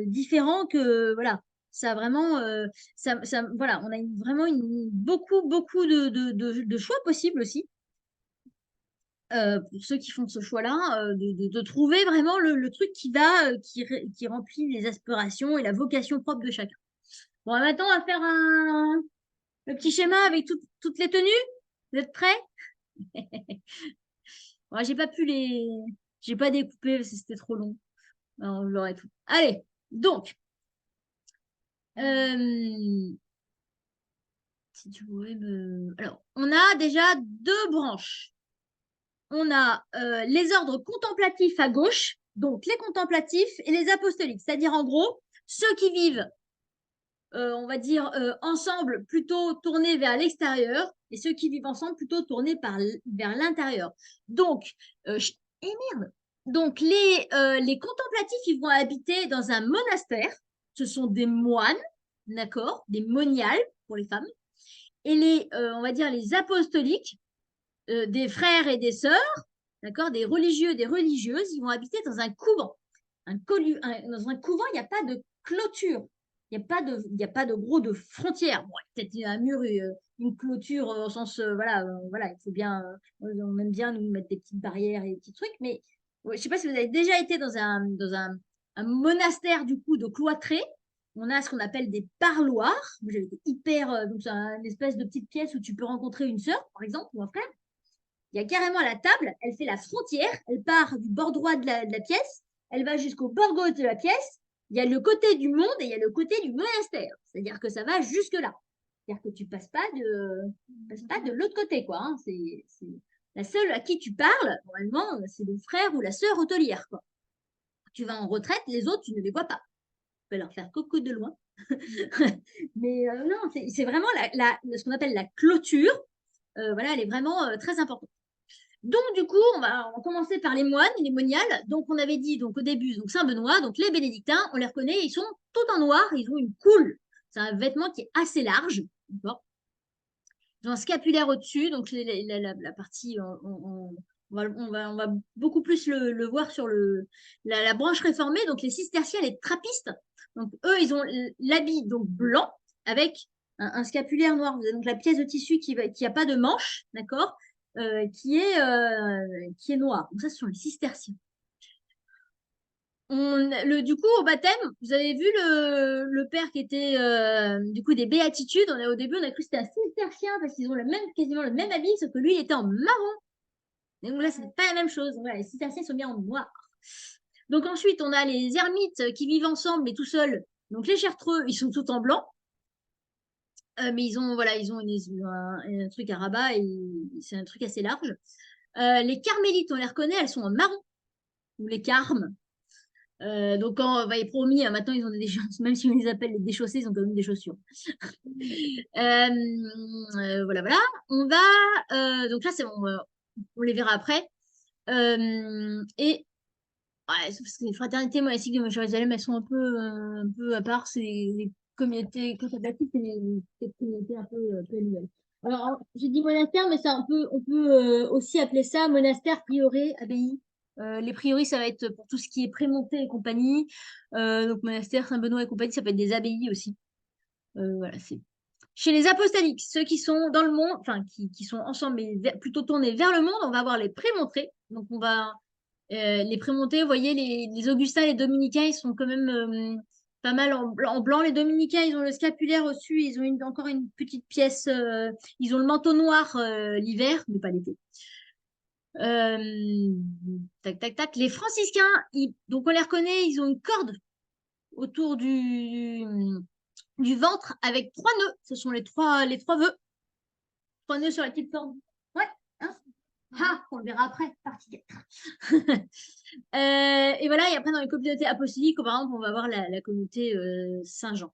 différents que voilà, ça vraiment, voilà, on a vraiment beaucoup de choix possibles aussi. Pour ceux qui font ce choix-là, de trouver vraiment le truc qui remplit les aspirations et la vocation propre de chacun. Bon, maintenant, on va faire le petit schéma avec toutes les tenues. Vous êtes prêts? Bon, j'ai pas découpé parce que c'était trop long. Alors, je l'aurais tout. Allez, donc, si tu pouvais me... Alors, on a déjà deux branches. On a les ordres contemplatifs à gauche, donc les contemplatifs et les apostoliques, c'est-à-dire en gros, ceux qui vivent, on va dire, ensemble plutôt tournés vers l'extérieur et ceux qui vivent ensemble plutôt tournés vers l'intérieur. Donc, merde. Donc, les contemplatifs, ils vont habiter dans un monastère. Ce sont des moines, d'accord, des moniales pour les femmes. Et on va dire, les apostoliques, des frères et des sœurs, d'accord, des religieux, des religieuses, ils vont habiter dans un couvent. Dans un couvent, il n'y a pas de clôture. Il n'y a pas de gros de frontière. Bon, peut-être un mur, une clôture au sens, voilà, il faut bien, on aime bien nous mettre des petites barrières et des petits trucs, mais je ne sais pas si vous avez déjà été dans un monastère du coup de cloîtré. On a ce qu'on appelle des parloirs. J'ai été hyper, donc c'est une espèce de petite pièce où tu peux rencontrer une sœur, par exemple, ou un frère. Il y a carrément la table, elle fait la frontière, elle part du bord droit de la pièce, elle va jusqu'au bord gauche de la pièce. Il y a le côté du monde et il y a le côté du monastère. C'est-à-dire que ça va jusque-là. C'est-à-dire que tu passes pas de l'autre côté, quoi. Hein. C'est la seule à qui tu parles, normalement, c'est le frère ou la sœur hôtelière, quoi. Tu vas en retraite, les autres, tu ne les vois pas. Tu peux leur faire coucou de loin. Mais non, c'est vraiment ce qu'on appelle la clôture. Voilà, elle est vraiment très importante. Donc, du coup, on va commencer par les moines et les moniales. Donc, on avait dit donc, au début, donc Saint-Benoît, donc les bénédictins, on les reconnaît, ils sont tout en noir, ils ont une coule. C'est un vêtement qui est assez large. Ils ont un scapulaire au-dessus, donc la partie, on va beaucoup plus le voir sur la branche réformée, donc les cisterciens, les trappistes. Donc, eux, ils ont l'habit donc blanc avec un scapulaire noir. Vous avez donc la pièce de tissu qui n'a pas de manche, d'accord, qui est noire. Donc, ça, ce sont les cisterciens. Du coup, au baptême, vous avez vu le père qui était du coup des béatitudes. Au début, on a cru que c'était un cistercien parce qu'ils ont quasiment le même habit, sauf que lui, il était en marron. Donc là, c'est pas la même chose. Voilà, les cisterciens sont bien en noir. Donc ensuite, on a les ermites qui vivent ensemble mais tout seuls. Donc les chartreux, ils sont tout en blanc. Mais ils ont un truc à rabat et c'est un truc assez large. Les carmélites, on les reconnaît, elles sont en marron, ou les carmes. Donc, quand va être promis, maintenant ils ont des chaussures, même si on les appelle les déchaussés, ils ont quand même des chaussures. Voilà, voilà. On va. Donc là, c'est bon, on les verra après. Et ouais, parce que les fraternités monastiques de Jérusalem, elles sont un peu à part. C'est les communautés contemplatives, c'est des communautés un peu nouvelles. Alors, j'ai dit monastère, mais on peut aussi appeler ça monastère, prieuré, abbaye. Les prieurés, ça va être pour tout ce qui est prémonté et compagnie. Donc, monastère, Saint-Benoît et compagnie, ça peut être des abbayes aussi. Voilà, c'est. Chez les apostoliques, ceux qui sont dans le monde, enfin, qui sont ensemble, mais plutôt tournés vers le monde, on va avoir les prémontrés. Donc, on va les prémontés, vous voyez, les Augustins, les Dominicains, ils sont quand même pas mal en blanc. Les Dominicains, ils ont le scapulaire au-dessus, ils ont encore une petite pièce, ils ont le manteau noir l'hiver, mais pas l'été. Tac, tac, tac. Les franciscains, donc on les reconnaît, ils ont une corde autour du ventre avec 3 nœuds. Ce sont les trois vœux. 3 nœuds sur la petite corde. Ouais, hein. Ah, on le verra après, partie 4. Et voilà, et après dans les communautés apostoliques, par exemple, on va voir la communauté Saint-Jean.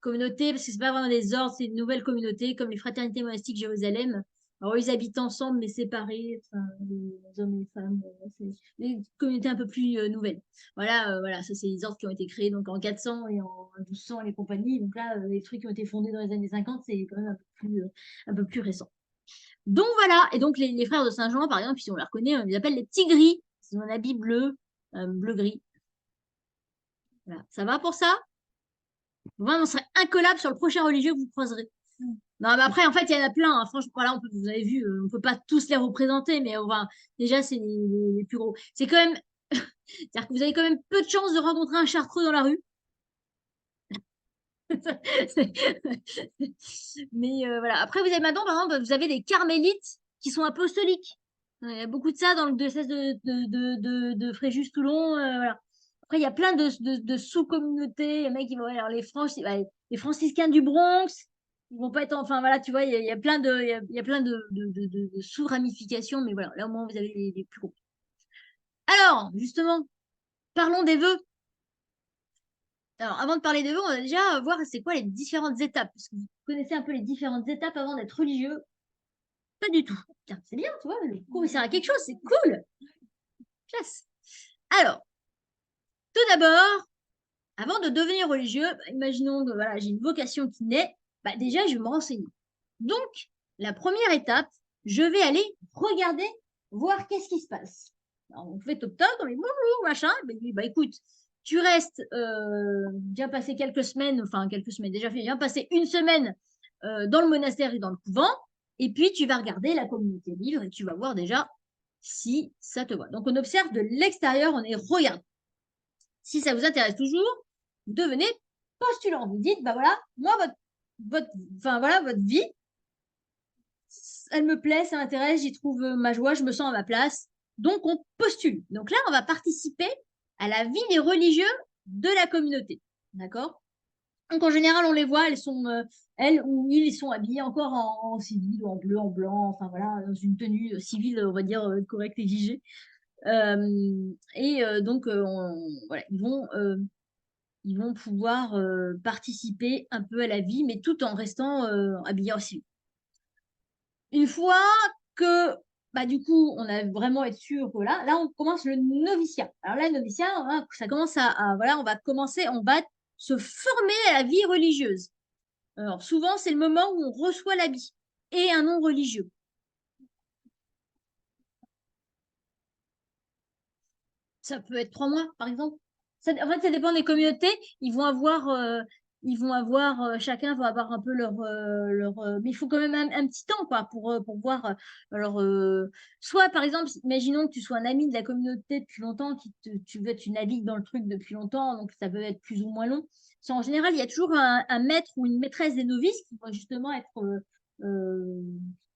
Communauté, parce que c'est pas vraiment des ordres, c'est une nouvelle communauté, comme les fraternités monastiques Jérusalem. Alors, ils habitent ensemble, mais séparés, enfin, les hommes et les femmes. C'est des communautés un peu plus nouvelles. Voilà, ça, c'est les ordres qui ont été créés donc, en 400 et en 1200 et les compagnies. Donc là, les trucs qui ont été fondés dans les années 50, c'est quand même un peu plus récent. Donc voilà, et donc les frères de Saint-Jean, par exemple, si on les reconnaît, on les appelle les petits gris. Ils ont un habit bleu-gris. Voilà. Ça va pour ça? Vraiment, on serait incollable sur le prochain religieux que vous croiserez. Non, mais après, en fait, il y en a plein. Hein. Franchement, voilà, vous avez vu, on ne peut pas tous les représenter, mais déjà, c'est les plus gros. C'est quand même. C'est-à-dire que vous avez quand même peu de chances de rencontrer un chartreux dans la rue. Mais voilà. Après, vous avez maintenant, par exemple, vous avez des carmélites qui sont apostoliques. Il y a beaucoup de ça dans le diocèse de Fréjus-Toulon. Voilà. Après, il y a plein de sous-communautés. Les mecs, alors les franciscains du Bronx, ils vont pas être. Enfin, voilà, tu vois, il y a plein il y a plein de sous-ramifications. Mais voilà, là, au moins, vous avez les plus gros. Alors, justement, parlons des vœux. Alors, avant de parler des vœux, on va déjà voir c'est quoi les différentes étapes. Parce que vous connaissez un peu les différentes étapes avant d'être religieux. Pas du tout. C'est bien, tu vois, le cours il sert à quelque chose, c'est cool. Classe. Alors, tout d'abord, avant de devenir religieux, imaginons que voilà, j'ai une vocation qui naît, déjà je vais me renseigner. Donc, la première étape, je vais aller regarder, voir qu'est-ce qui se passe. Alors, on fait toc toc, on dit bonjour, machin. Ben, écoute, tu restes bien passer quelques semaines, enfin quelques semaines déjà fait, bien passer une semaine dans le monastère et dans le couvent, et puis tu vas regarder la communauté libre et tu vas voir déjà si ça te va. Donc on observe de l'extérieur, on est regarde. Si ça vous intéresse toujours, vous devenez postulant. Vous dites, bah voilà, moi, votre vie, elle me plaît, ça m'intéresse, j'y trouve ma joie, je me sens à ma place. Donc, on postule. Donc là, on va participer à la vie des religieux de la communauté. D'accord? Donc, en général, on les voit, elles ou ils sont habillés encore en civil, ou en bleu, en blanc, enfin voilà, dans une tenue civile, on va dire, correcte, exigée. Donc, voilà, ils vont pouvoir participer un peu à la vie, mais tout en restant habillés en civil. Une fois que, bah, du coup, on a vraiment être sûr que là, on commence le noviciat. Alors là, le noviciat, hein, ça commence voilà, on va se former à la vie religieuse. Alors souvent, c'est le moment où on reçoit l'habit et un nom religieux. Ça peut être 3 mois, par exemple. En fait, ça dépend des communautés. Chacun va avoir un peu mais il faut quand même un petit temps, quoi, pour voir. Soit, par exemple, imaginons que tu sois un ami de la communauté depuis longtemps, tu navigues dans le truc depuis longtemps, donc ça peut être plus ou moins long. En général, il y a toujours un maître ou une maîtresse des novices qui va justement être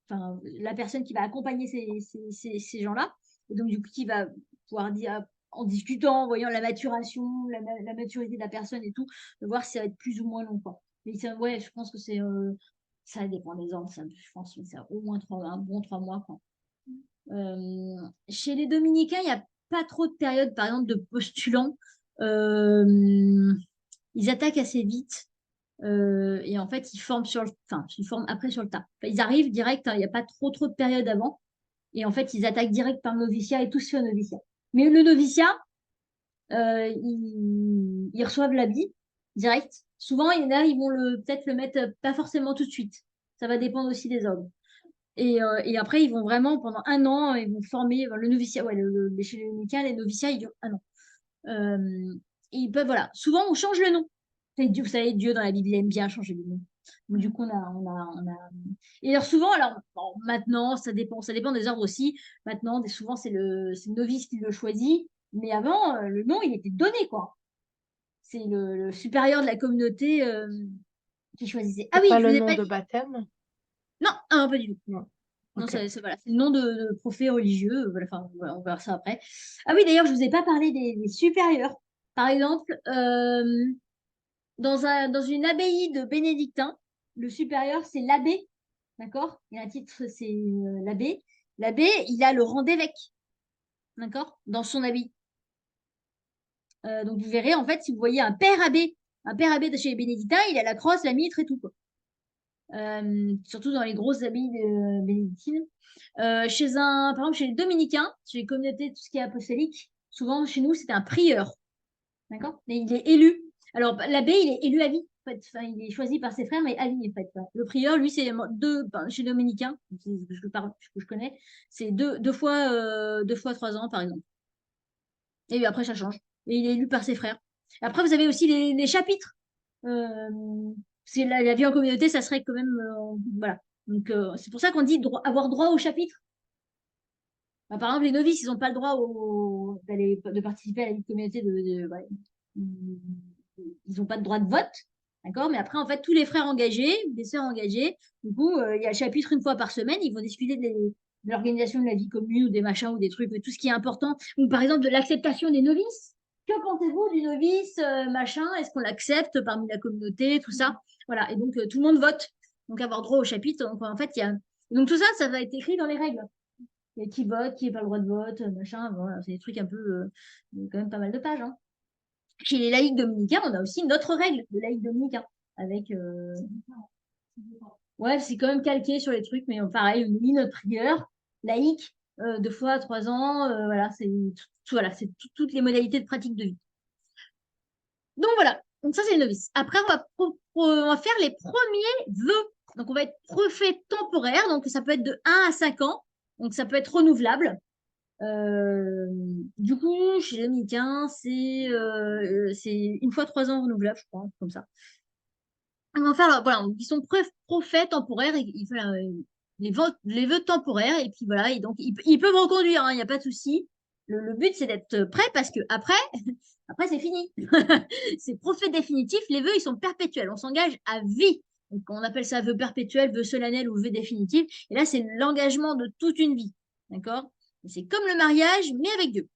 enfin, la personne qui va accompagner ces gens-là. Et donc, du coup, qui va pouvoir dire, en discutant, en voyant la maturation, la maturité de la personne et tout, de voir si ça va être plus ou moins long, quoi. Mais ouais, je pense que ça dépend des ordres, je pense que c'est au moins un bon 3 mois, quoi. Chez les dominicains, il n'y a pas trop de période, par exemple, de postulants. Ils attaquent assez vite. Et en fait, ils forment après sur le tas. Enfin, ils arrivent direct, hein, il n'y a pas trop de période avant. Et en fait, ils attaquent direct par le noviciat et tout se fait au noviciat. Mais le noviciat, ils reçoivent l'habit direct. Souvent, il y en a, ils vont peut-être le mettre pas forcément tout de suite. Ça va dépendre aussi des ordres. Et après, ils vont vraiment, pendant 1 an, ils vont former le noviciat. Ouais, chez les dominicains, les noviciats, ils durent 1 an. Et ils peuvent, voilà. Souvent, on change le nom. Vous savez, Dieu dans la Bible, il aime bien changer le nom. Donc, du coup, Et alors, souvent, bon, maintenant, ça dépend des ordres aussi. Maintenant, souvent, c'est le novice qui le choisit. Mais avant, le nom, il était donné, quoi. C'est le supérieur de la communauté qui choisissait. Ah C'est oui, pas je le vous ai nom pas de dit. baptême? Non, ah, pas du tout. Non. Non, Ok. voilà, c'est le nom de prophet religieux. Voilà, enfin, voilà, on verra ça après. Ah oui, d'ailleurs, je vous ai pas parlé des supérieurs. Par exemple, dans une abbaye de bénédictins, le supérieur, c'est l'abbé. D'accord? Il y a un titre, c'est l'abbé. L'abbé, il a le rang d'évêque. D'accord? Dans son habit. Donc, vous verrez, en fait, si vous voyez un père abbé de chez les bénédictins, il a la crosse, la mitre et tout, quoi. Surtout dans les grosses abbayes bénédictines. Par exemple, chez les dominicains, chez les communautés, tout ce qui est apostolique, souvent chez nous, c'est un prieur. D'accord? Mais il est élu. Alors, l'abbé, il est élu à vie. En fait. Enfin, il est choisi par ses frères, mais à vie, en fait. Le prieur, lui, c'est chez les dominicains, ce que je connais, c'est deux fois 3 ans, par exemple. Et après, ça change. Et il est élu par ses frères. Après, vous avez aussi les chapitres. C'est la vie en communauté, ça serait quand même. Voilà. Donc, c'est pour ça qu'on dit avoir droit au chapitre. Bah, par exemple, les novices, ils n'ont pas le droit de participer à la vie de communauté. Ouais. Ils n'ont pas de droit de vote. D'accord? Mais après, en fait, tous les frères engagés, les sœurs engagées, du coup, il y a le chapitre une fois par semaine. Ils vont discuter de l'organisation de la vie commune ou des machins ou des trucs, tout ce qui est important. Ou par exemple, de l'acceptation des novices. Que pensez-vous du novice, machin? Est-ce qu'on l'accepte parmi la communauté, tout ça? Voilà. Et donc, tout le monde vote. Donc, avoir droit au chapitre. Donc, en fait, il y a. Donc, tout ça, ça va être écrit dans les règles. Et qui vote, qui n'a pas le droit de vote, machin. Voilà. C'est des trucs un peu. Quand même pas mal de pages. Hein. Chez les laïcs dominicains, on a aussi une autre règle de laïcs dominicains. Avec. Ouais, c'est quand même calqué sur les trucs, mais pareil, on lit notre prière laïque 2 fois 3 ans. Voilà, voilà, c'est toutes les modalités de pratique de vie. Donc voilà, donc ça c'est les novices. Après, on va faire les premiers vœux. Donc on va être refait temporaire, donc ça peut être de 1 à 5 ans, donc ça peut être renouvelable. Du coup, chez les dominicains, c'est une fois 3 ans renouvelable, je crois, comme ça. Ils vont faire, voilà, ils sont prophètes temporaires, ils font les vœux temporaires, et puis voilà, et donc ils peuvent reconduire, hein, il n'y a pas de souci. Le but, c'est d'être prêt parce que après, après c'est fini. C'est prophète définitif, les vœux, ils sont perpétuels, on s'engage à vie. Donc, on appelle ça vœu perpétuel, vœu solennel ou vœu définitif. Et là, c'est l'engagement de toute une vie. D'accord? C'est comme le mariage, mais avec Dieu.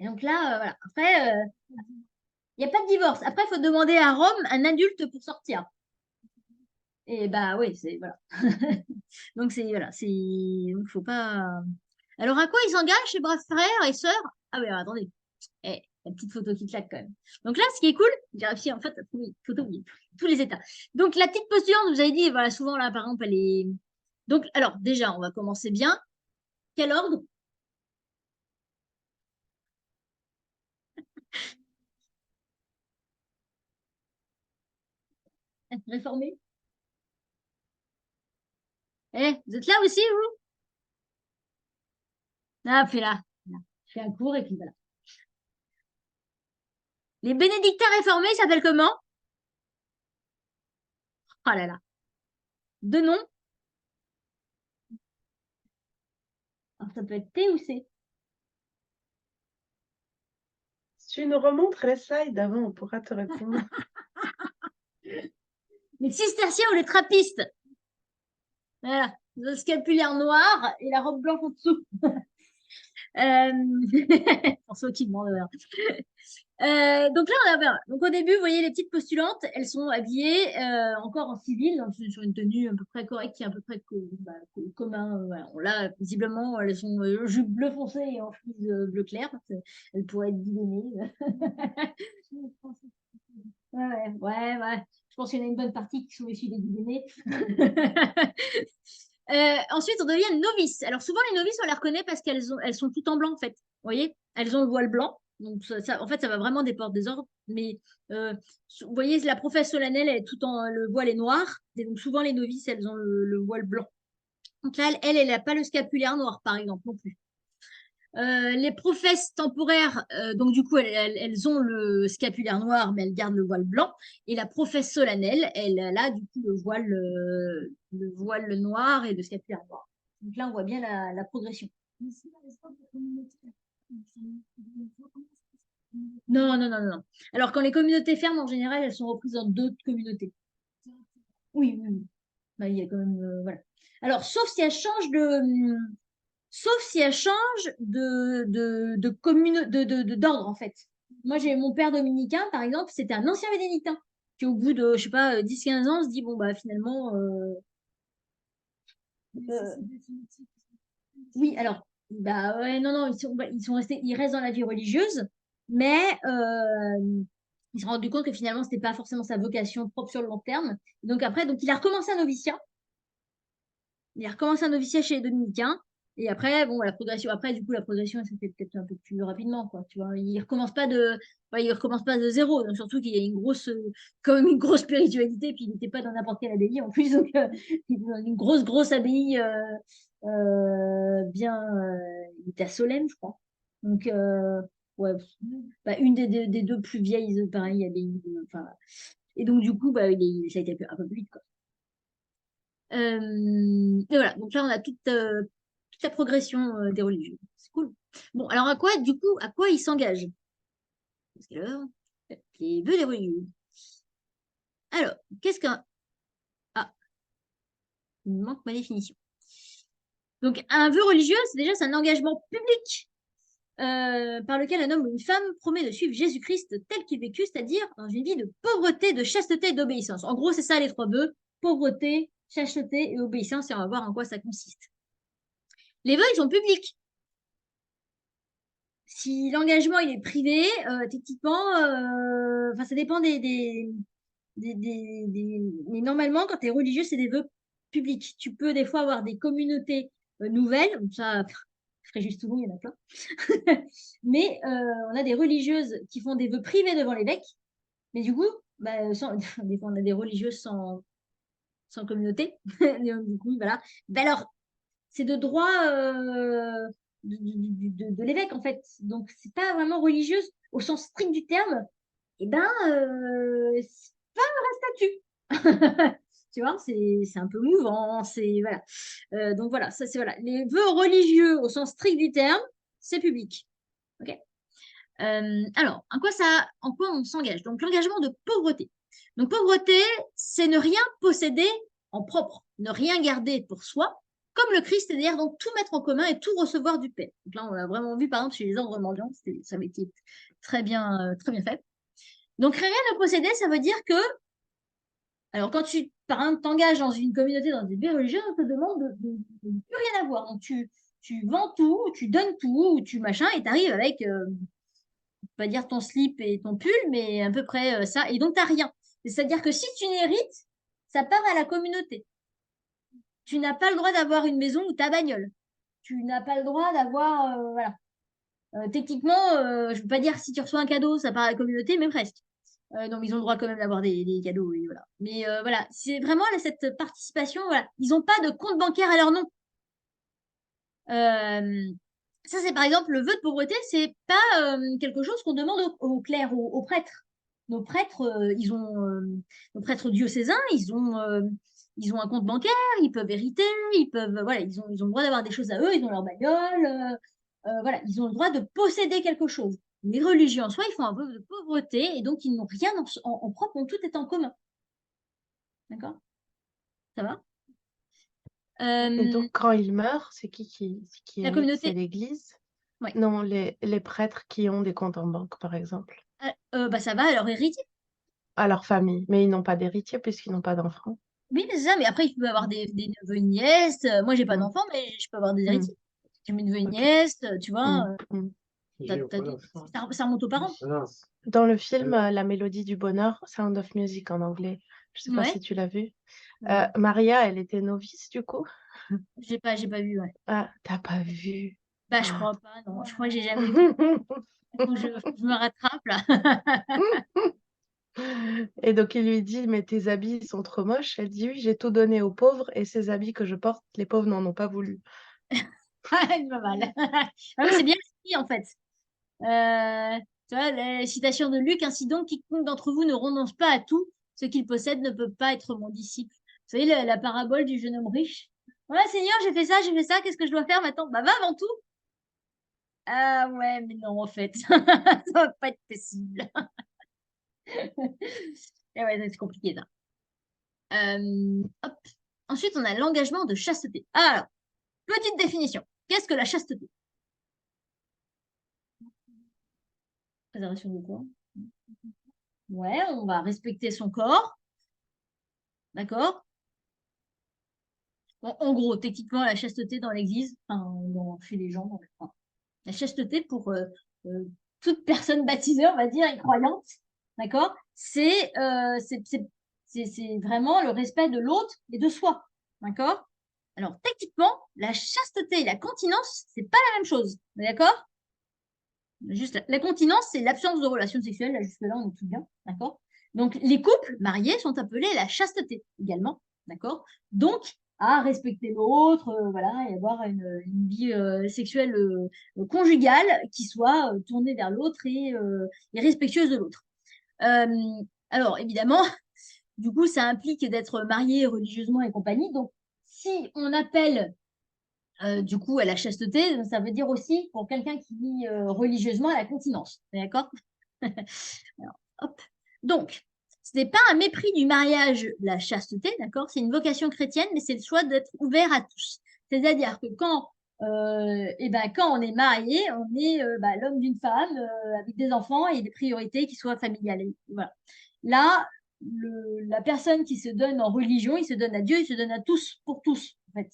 Et donc là, voilà. Après, il n'y a pas de divorce. Après, il faut demander à Rome un adulte pour sortir. Et bah oui, c'est voilà. Donc c'est voilà, donc faut pas. Alors à quoi ils s'engagent, ces braves frères et sœurs? Ah oui, alors, attendez. La petite photo qui claque quand même. Donc là, ce qui est cool, j'ai réussi en fait à trouver une photo où il y a tous les états. Donc la petite postulante, vous avez dit, voilà, souvent là, par exemple, elle est. Donc, alors déjà, on va commencer bien. Quel ordre? Réformé? Vous êtes là aussi, vous? Ah, puis là. Voilà. Je fais un cours et puis voilà. Les bénédictins réformés s'appellent comment? Oh là là. Deux noms. Alors, ça peut être T ou C. Si tu nous remontres les slides avant, on pourra te répondre. Les cisterciens ou les trappistes. Voilà. Le scapulaire noir et la robe blanche en dessous. Pour ceux qui demandent. Voilà. Donc là, donc au début, vous voyez les petites postulantes, elles sont habillées encore en civil, donc sur une tenue à peu près correcte, qui est à peu près commun. Voilà. Bon, là, visiblement, elles sont jupe bleu foncé et en chemise bleu clair. Elles pourraient être divinées. Ouais, ouais, ouais. Je pense qu'il y en a une bonne partie qui sont issues des Dyvénés. Ensuite, on devient novice. Alors, souvent, les novices, on les reconnaît parce elles sont toutes en blanc, en fait. Vous voyez? Elles ont le voile blanc. Donc, en fait, ça va vraiment des portes des ordres. Mais, vous voyez, la professe solennelle, elle est tout en, le voile est noir. Et donc, souvent, les novices, elles ont le voile blanc. Donc là, elle n'a pas le scapulaire noir, par exemple, non plus. Les professes temporaires, donc du coup, elles ont le scapulaire noir, mais elles gardent le voile blanc. Et la professe solennelle, elle a du coup le voile noir et le scapulaire noir. Donc là, on voit bien la progression. Non, non, non, non. Alors, quand les communautés ferment, en général, elles sont reprises dans d'autres communautés. Oui, oui, oui. Bah, il y a quand même, voilà. Alors, sauf si elle change d'ordre, en fait. Moi, j'ai mon père dominicain, par exemple, c'était un ancien bénédictin qui, au bout de, je sais pas, 10-15 ans, se dit, bon, bah, finalement, euh, oui, alors, bah, ouais, non, non, ils sont restés, ils restent dans la vie religieuse, mais il s'est rendu compte que finalement, c'était pas forcément sa vocation propre sur le long terme. Donc, après, donc, il a recommencé un noviciat. Il a recommencé un noviciat chez les dominicains. Et après, bon, la progression, après, du coup, la progression, elle se fait peut-être un peu plus rapidement, quoi, tu vois. Il recommence pas de zéro. Donc, surtout qu'il y a quand même une grosse spiritualité, puis il n'était pas dans n'importe quelle abbaye, en plus. Donc, il était dans une grosse abbaye, il était à Solesmes, je crois. Donc, ouais, bah, une des deux plus vieilles, pareil, abbayes. Enfin, et donc, du coup, bah, ça a été un peu plus vite, quoi. Et voilà, donc là, on a toute la progression des religions. C'est cool. Bon, alors à quoi ils s'engagent? Parce que là, les vœux des religieux. Alors, qu'est-ce qu'un... Ah, il me manque ma définition. Donc, un vœu religieux, c'est un engagement public par lequel un homme ou une femme promet de suivre Jésus-Christ tel qu'il vécut, c'est-à-dire dans une vie de pauvreté, de chasteté et d'obéissance. En gros, c'est ça les trois vœux, pauvreté, chasteté et obéissance, et on va voir en quoi ça consiste. Les vœux, ils sont publics. Si l'engagement il est privé, techniquement, enfin, ça dépend mais normalement, quand tu es religieux, c'est des vœux publics. Tu peux des fois avoir des communautés nouvelles, ça, Fréjus-Toulon, il y en a plein. Mais on a des religieuses qui font des vœux privés devant l'évêque. Mais du coup, bah, des fois, on a des religieuses sans communauté. Du coup, voilà. Ben alors, c'est de droit. de l'évêque, en fait. Donc, c'est pas vraiment religieuse au sens strict du terme. Eh ben, c'est pas un vrai statut. Tu vois, c'est un peu mouvant, c'est voilà. Donc voilà, ça c'est voilà. Les vœux religieux au sens strict du terme, c'est public. Ok. Alors, en quoi on s'engage? Donc l'engagement de pauvreté. Donc pauvreté, c'est ne rien posséder en propre, ne rien garder pour soi, comme le Christ, c'est-à-dire donc tout mettre en commun et tout recevoir du Père. Donc là, on l'a vraiment vu par exemple chez les ordres mendiants, ça avait été très bien fait. Donc rien ne posséder, ça veut dire que alors, quand tu, par exemple, t'engages dans une communauté, dans des vie religieuse, on te demande de ne plus rien avoir. Donc, tu vends tout, tu donnes tout, ou tu machin, et tu arrives avec, on va dire ton slip et ton pull, mais à peu près ça. Et donc, tu n'as rien. C'est-à-dire que si tu n'hérites, ça part à la communauté. Tu n'as pas le droit d'avoir une maison ou ta bagnole. Tu n'as pas le droit d'avoir, voilà. Techniquement, je ne veux pas dire si tu reçois un cadeau, ça part à la communauté, mais presque. Donc, ils ont le droit quand même d'avoir des cadeaux. Et voilà. Mais voilà, c'est vraiment là, cette participation. Voilà. Ils n'ont pas de compte bancaire à leur nom. Euh, Ça, c'est par exemple le vœu de pauvreté, c'est pas quelque chose qu'on demande aux clercs, aux prêtres. Nos prêtres, nos prêtres diocésains, ils ont un compte bancaire, ils peuvent hériter, voilà, ils ont le droit d'avoir des choses à eux, ils ont leur bagnole, voilà, ils ont le droit de posséder quelque chose. Les religieux en soi, ils font un vœu de pauvreté et donc ils n'ont rien en propre, donc tout est en commun. D'accord? Ça va? Et donc, Euh, quand il meurt, c'est qui la hérite? C'est communauté, l'Église? ouais. Non, les prêtres qui ont des comptes en banque, par exemple. Bah ça va, alors héritier. À leur famille. Mais ils n'ont pas d'héritier puisqu'ils n'ont pas d'enfants. Oui, mais c'est ça, mais après, il peut avoir des neveux et nièces. Moi, j'ai pas Mm, d'enfants, mais je peux avoir des mm, héritiers. J'ai mes neveux et ok. nièces, tu vois. Mm, mm. Ça remonte aux parents. Dans le film La Mélodie du Bonheur, Sound of Music en anglais, je sais pas Ouais. si tu l'as vu. Non, Maria, elle était novice du coup. j'ai pas vu, ouais. Ah, t'as pas vu. Bah, je Ah. crois pas, non. Je crois que j'ai jamais vu. Faut que je me rattrape, là. Et donc il lui dit, mais tes habits sont trop moches. Elle dit, oui, j'ai tout donné aux pauvres et ces habits que je porte, les pauvres n'en ont pas voulu. C'est pas mal. Ah, mais c'est bien écrit, en fait. Tu vois, la citation de Luc, ainsi donc, quiconque d'entre vous ne renonce pas à tout, ce qu'il possède ne peut pas être mon disciple. Vous savez, la parabole du jeune homme riche. Voilà, Seigneur, j'ai fait ça, qu'est-ce que je dois faire maintenant? Bah, va avant tout. Ah ouais, mais non, en fait, ça va pas être possible. Et ouais, c'est compliqué, ça. Hop. Ensuite, on a l'engagement de chasteté. Alors, petite définition. Qu'est-ce que la chasteté? Préservation de quoi? Ouais, on va respecter son corps, d'accord? Bon, en gros, techniquement, la chasteté dans l'Église, enfin, chez les gens, enfin, la chasteté pour euh, toute personne baptisée, on va dire, et croyante, d'accord? C'est vraiment le respect de l'autre et de soi, d'accord? Alors, techniquement, la chasteté et la continence, c'est pas la même chose, d'accord? Juste, la continence, c'est l'absence de relations sexuelles, là, jusque-là, on est tout bien, d'accord? Donc, les couples mariés sont appelés la chasteté également, d'accord? Donc, à respecter l'autre, voilà, et avoir une vie sexuelle conjugale qui soit tournée vers l'autre et respectueuse de l'autre. Euh, alors, évidemment, du coup, ça implique d'être marié religieusement et compagnie. Donc, si on appelle du coup à la chasteté, ça veut dire aussi pour quelqu'un qui vit religieusement à la continence. D'accord? Alors, hop. Donc, ce n'est pas un mépris du mariage, la chasteté, d'accord? C'est une vocation chrétienne, mais c'est le choix d'être ouvert à tous. C'est-à-dire que quand on est marié, on est l'homme d'une femme avec des enfants et des priorités qui soient familiales. Voilà. Là, la personne qui se donne en religion, il se donne à Dieu, il se donne à tous, pour tous, en fait.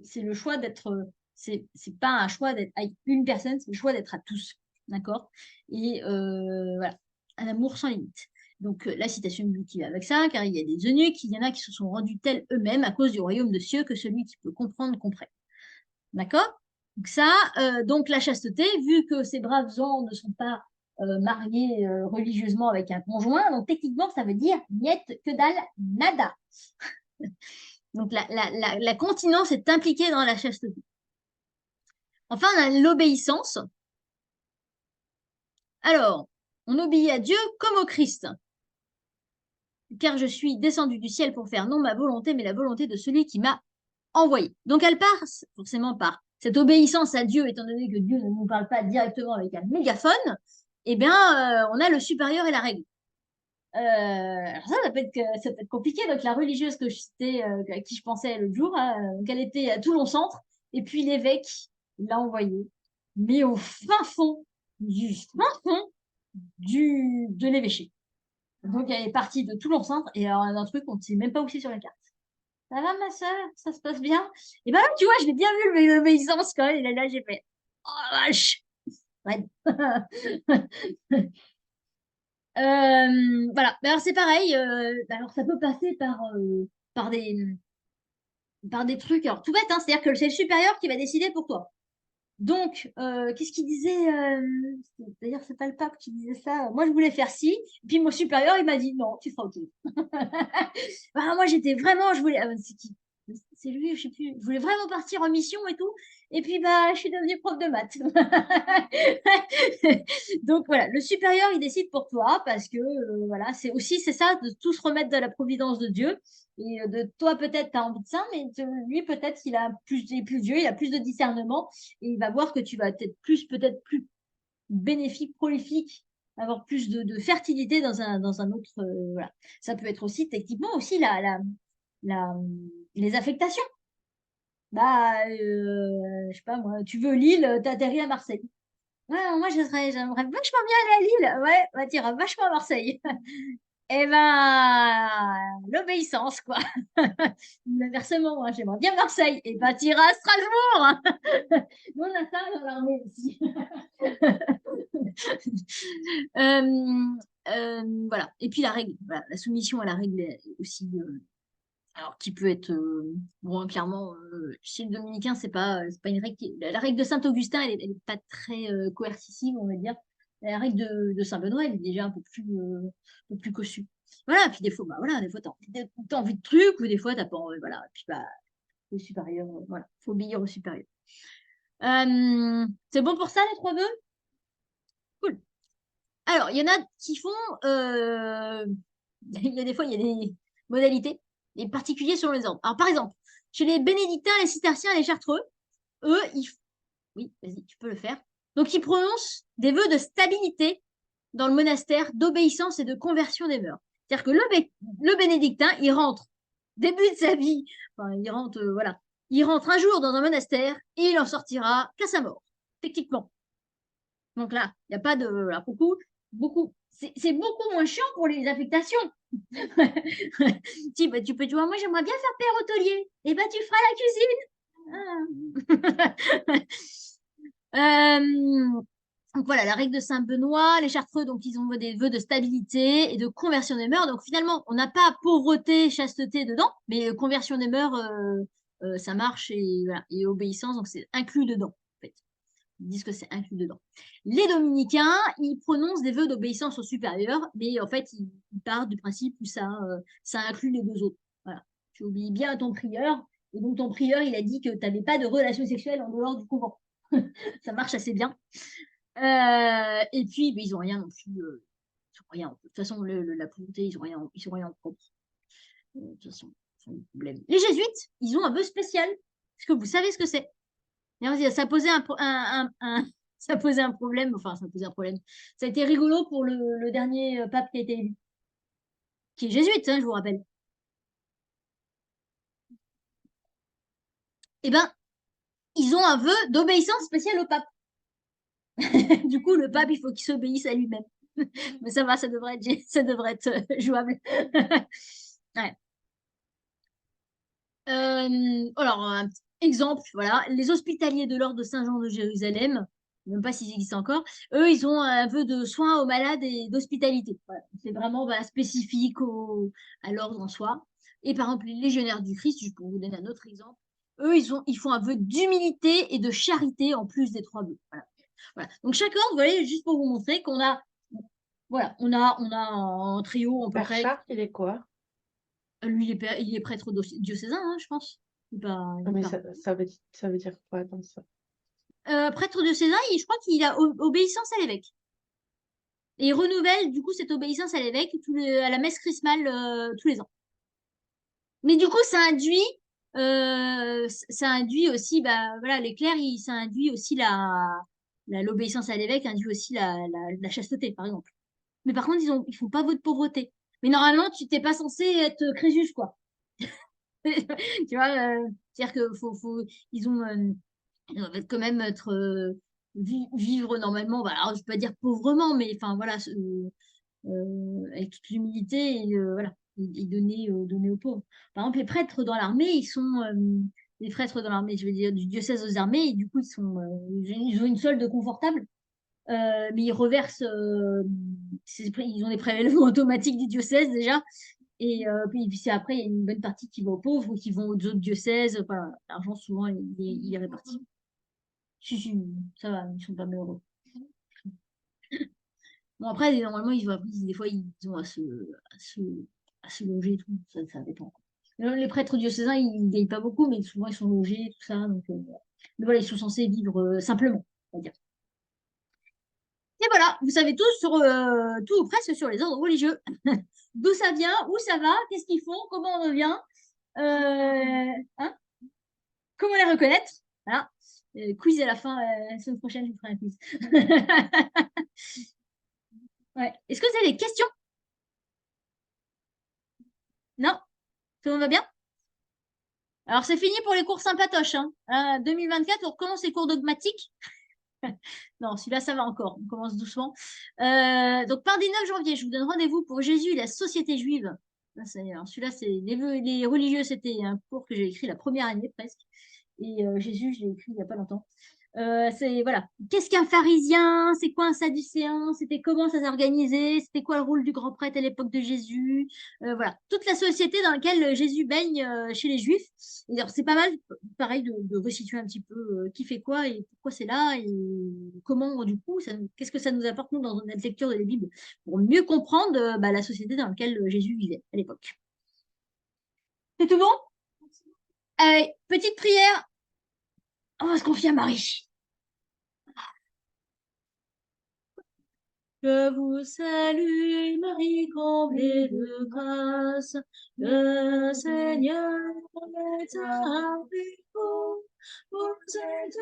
C'est le choix d'être, c'est pas un choix d'être avec une personne, c'est le choix d'être à tous. D'accord? Et voilà, un amour sans limite. Donc la citation biblique qui va avec ça, car il y a des eunuques, il y en a qui se sont rendus tels eux-mêmes à cause du royaume de cieux que celui qui peut comprendre comprenne. D'accord? Donc ça, donc la chasteté, vu que ces braves gens ne sont pas mariés religieusement avec un conjoint, donc techniquement ça veut dire niet que dalle, nada. Donc la continence est impliquée dans la chasteté. Enfin, on a l'obéissance. Alors, on obéit à Dieu comme au Christ. Car je suis descendu du ciel pour faire non ma volonté, mais la volonté de celui qui m'a envoyé. Donc elle passe forcément par cette obéissance à Dieu, étant donné que Dieu ne nous parle pas directement avec un mégaphone, eh bien, on a le supérieur et la règle. Alors ça peut être compliqué. Donc la religieuse que je citais, à qui je pensais l'autre jour, qu'elle était à Toulon Centre, et puis l'évêque l'a envoyé, mais au fin fond de l'évêché. Donc elle est partie de Toulon Centre, et alors un truc on ne sait même pas où c'est sur la carte. Ça va, ma soeur? Ça se passe bien? Et ben là, tu vois, je l'ai bien vu, l'obéissance quand même. Et là, j'ai fait, oh vache! Ouais. Voilà. Mais alors, c'est pareil. Alors, ça peut passer par des, par des trucs. Alors, tout bête, hein, c'est-à-dire que c'est le supérieur qui va décider pour toi. Donc, qu'est-ce qu'il disait d'ailleurs, c'est pas le pape qui disait ça. Moi, je voulais faire ci. Puis mon supérieur, il m'a dit non, tu feras autre chose. Ah, moi, j'étais vraiment, je voulais. C'est qui? C'est lui, je sais plus. Je voulais vraiment partir en mission et tout. Et puis, bah, je suis devenue prof de maths. Donc, voilà, le supérieur, il décide pour toi parce que, voilà, c'est aussi, c'est ça, de tout se remettre dans la providence de Dieu. Et de toi, peut-être, tu as envie de ça, mais lui, peut-être qu'il a plus, il est plus vieux, il a plus de discernement et il va voir que tu vas peut-être plus bénéfique, prolifique, avoir plus de fertilité dans un autre. Voilà. Ça peut être aussi, techniquement, aussi la, les affectations. Bah, je sais pas moi, tu veux Lille, t'atterris à Marseille. Ouais, moi, j'aimerais vachement bien aller à Lille. Ouais, bah, t'iras vachement à Marseille. Eh ben, l'obéissance, quoi. Inversement, moi, j'aimerais bien Marseille. Et ben, t'iras à Strasbourg. Nous, on a ça dans l'armée aussi. Voilà. Et puis la règle, voilà, la soumission à la règle est aussi, alors qui peut être, bon, clairement, chez le dominicain, c'est pas une règle. La règle de Saint-Augustin, elle est pas très coercitive, on va dire. La règle de Saint-Benoît, elle est déjà un peu plus cossue. Voilà. Puis des fois, bah voilà, des fois t'as envie de trucs ou des fois t'as pas envie, voilà. Et puis bah le supérieur, voilà, faut obéir au supérieur. C'est bon pour ça les trois vœux? Cool. Alors, il y en a qui font. Il y a des fois, il y a des modalités, des particuliers selon les ordres. Alors, par exemple, chez les bénédictins, les cisterciens et les chartreux, eux, oui, vas-y, tu peux le faire. Donc, ils prononcent des vœux de stabilité dans le monastère, d'obéissance et de conversion des mœurs. C'est-à-dire que le bénédictin, il rentre, début de sa vie, enfin, voilà, il rentre un jour dans un monastère et il en sortira qu'à sa mort, techniquement. Donc là, il n'y a pas de. Là, beaucoup. C'est beaucoup moins chiant pour les affectations. Si, bah, tu vois, moi j'aimerais bien faire père hôtelier. Et bah tu feras la cuisine. Donc voilà, la règle de Saint-Benoît, les chartreux, donc ils ont des vœux de stabilité et de conversion des mœurs. Donc finalement, on n'a pas pauvreté, chasteté dedans, mais conversion des mœurs, ça marche et, voilà, et obéissance, donc c'est inclus dedans. En fait. Ils disent que c'est inclus dedans. Les dominicains, ils prononcent des vœux d'obéissance au supérieur, mais en fait, ils partent du principe où ça inclut les deux autres. Voilà. Tu obéis bien à ton prieur, et donc ton prieur, il a dit que tu n'avais pas de relation sexuelle en dehors du couvent. Ça marche assez bien. Et puis, ils n'ont rien non plus. Rien. De toute façon, la pauvreté, ils ont rien en propre. De toute façon, c'est un problème. Les jésuites, ils ont un vœu spécial. Est-ce que vous savez ce que c'est? Ça posait ça posait un problème, enfin, ça posait un problème. Ça a été rigolo pour le dernier pape qui a été élu, qui est jésuite, hein, je vous rappelle. Eh ben, ils ont un vœu d'obéissance spéciale au pape. Du coup, le pape, il faut qu'il s'obéisse à lui-même. Mais ça va, ça devrait être jouable. Ouais. Alors, un petit exemple, voilà, les hospitaliers de l'ordre de Saint-Jean de Jérusalem, même pas s'ils existent encore, eux, ils ont un vœu de soins aux malades et d'hospitalité. Voilà. C'est vraiment spécifique à l'ordre en soi. Et par exemple, les légionnaires du Christ, je peux vous donner un autre exemple, eux, ils font un vœu d'humilité et de charité en plus des trois vœux. Voilà. Voilà. Donc, chaque ordre, vous voyez, juste pour vous montrer qu'on a, voilà, on a un trio à peu Père près. Charles, il est quoi? Lui, il est prêtre diocésain, hein, je pense. Mais ça veut dire quoi dans ça? prêtre diocésain, je crois qu'il a obéissance à l'évêque. Et il renouvelle du coup cette obéissance à l'évêque à la messe chrismale tous les ans. Mais du coup, ça induit aussi, bah voilà, les clercs, ça induit aussi l'obéissance à l'évêque, induit aussi la chasteté, par exemple. Mais par contre, ils font pas votre pauvreté. Mais normalement, tu t'es pas censé être Crésus, quoi. Tu vois, c'est-à-dire que ils doivent quand même vivre normalement. Bah, alors, je peux pas dire pauvrement, mais enfin voilà, avec toute l'humilité et voilà, et donner aux pauvres. Par exemple, les prêtres dans l'armée, les prêtres dans l'armée, je veux dire, du diocèse aux armées, et du coup, ils ont une solde confortable. Mais ils reversent, ils ont des prélèvements automatiques du diocèse déjà, et puis c'est après, il y a une bonne partie qui va aux pauvres ou qui vont aux autres diocèses. Voilà, l'argent, souvent, il est réparti. Si, ça va, ils sont pas malheureux. Bon, après, normalement, des fois, ils ont à se loger et tout. Ça dépend. Les prêtres diocésains, ils ne gagnent pas beaucoup, mais souvent, ils sont logés, tout ça. Donc, mais voilà, ils sont censés vivre simplement, on va dire. Et voilà, vous savez tous tout ou presque sur les ordres religieux. D'où ça vient, où ça va, qu'est-ce qu'ils font, comment on revient, hein, comment les reconnaître. Voilà. Quiz à la fin, la semaine prochaine, je vous ferai un quiz. Ouais. Est-ce que vous avez des questions? Non? Tout le monde va bien? Alors, c'est fini pour les cours sympatoches. 2024, on recommence les cours dogmatiques. Non, celui-là, ça va encore. On commence doucement. Donc, par 19 janvier, je vous donne rendez-vous pour Jésus et la société juive. Alors, celui-là, c'est les religieux. C'était un cours que j'ai écrit la première année presque. Et Jésus, je l'ai écrit il n'y a pas longtemps. Voilà. Qu'est-ce qu'un pharisien? C'est quoi un sadducéen? C'était comment ça s'est organisé? C'était quoi le rôle du grand prêtre à l'époque de Jésus? Voilà. Toute la société dans laquelle Jésus baigne chez les Juifs. Et alors, c'est pas mal, pareil, de resituer un petit peu qui fait quoi et pourquoi c'est là et comment, du coup, qu'est-ce que ça nous apporte, nous, dans notre lecture de la Bible, pour mieux comprendre la société dans laquelle Jésus vivait à l'époque. C'est tout bon? Allez, petite prière. On va se confier à Marie. Je vous salue, Marie, comblée de grâce. Le Seigneur est avec vous. Vous êtes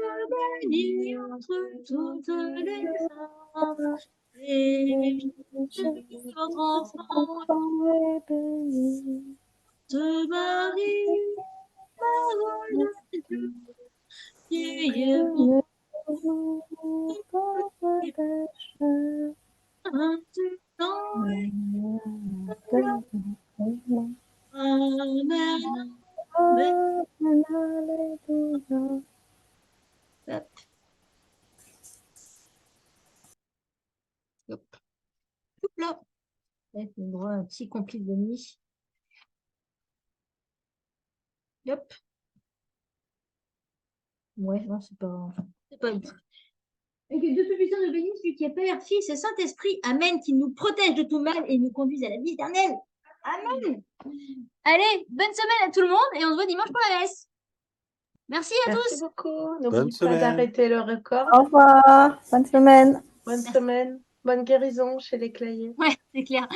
bénie entre toutes les femmes. Et Jésus, votre enfant, est béni. De Marie, parole de Dieu, priez pour les pécheurs. Amen. Hop. Hop là. On aura un petit complice de nuit. Hop. Ouais, non, c'est pas utile. Et que Dieu Tout-Puissant nous bénisse, celui qui est Père, Fils et Saint-Esprit. Amen. Qui nous protège de tout mal et nous conduise à la vie éternelle. Amen. Allez, bonne semaine à tout le monde et on se voit dimanche pour la messe. Merci à tous. Merci beaucoup. N'oublie Bonne pas semaine. d'arrêter le record. Au revoir. Bonne semaine. Bonne semaine. Bonne guérison chez les Clayers. Ouais, c'est clair.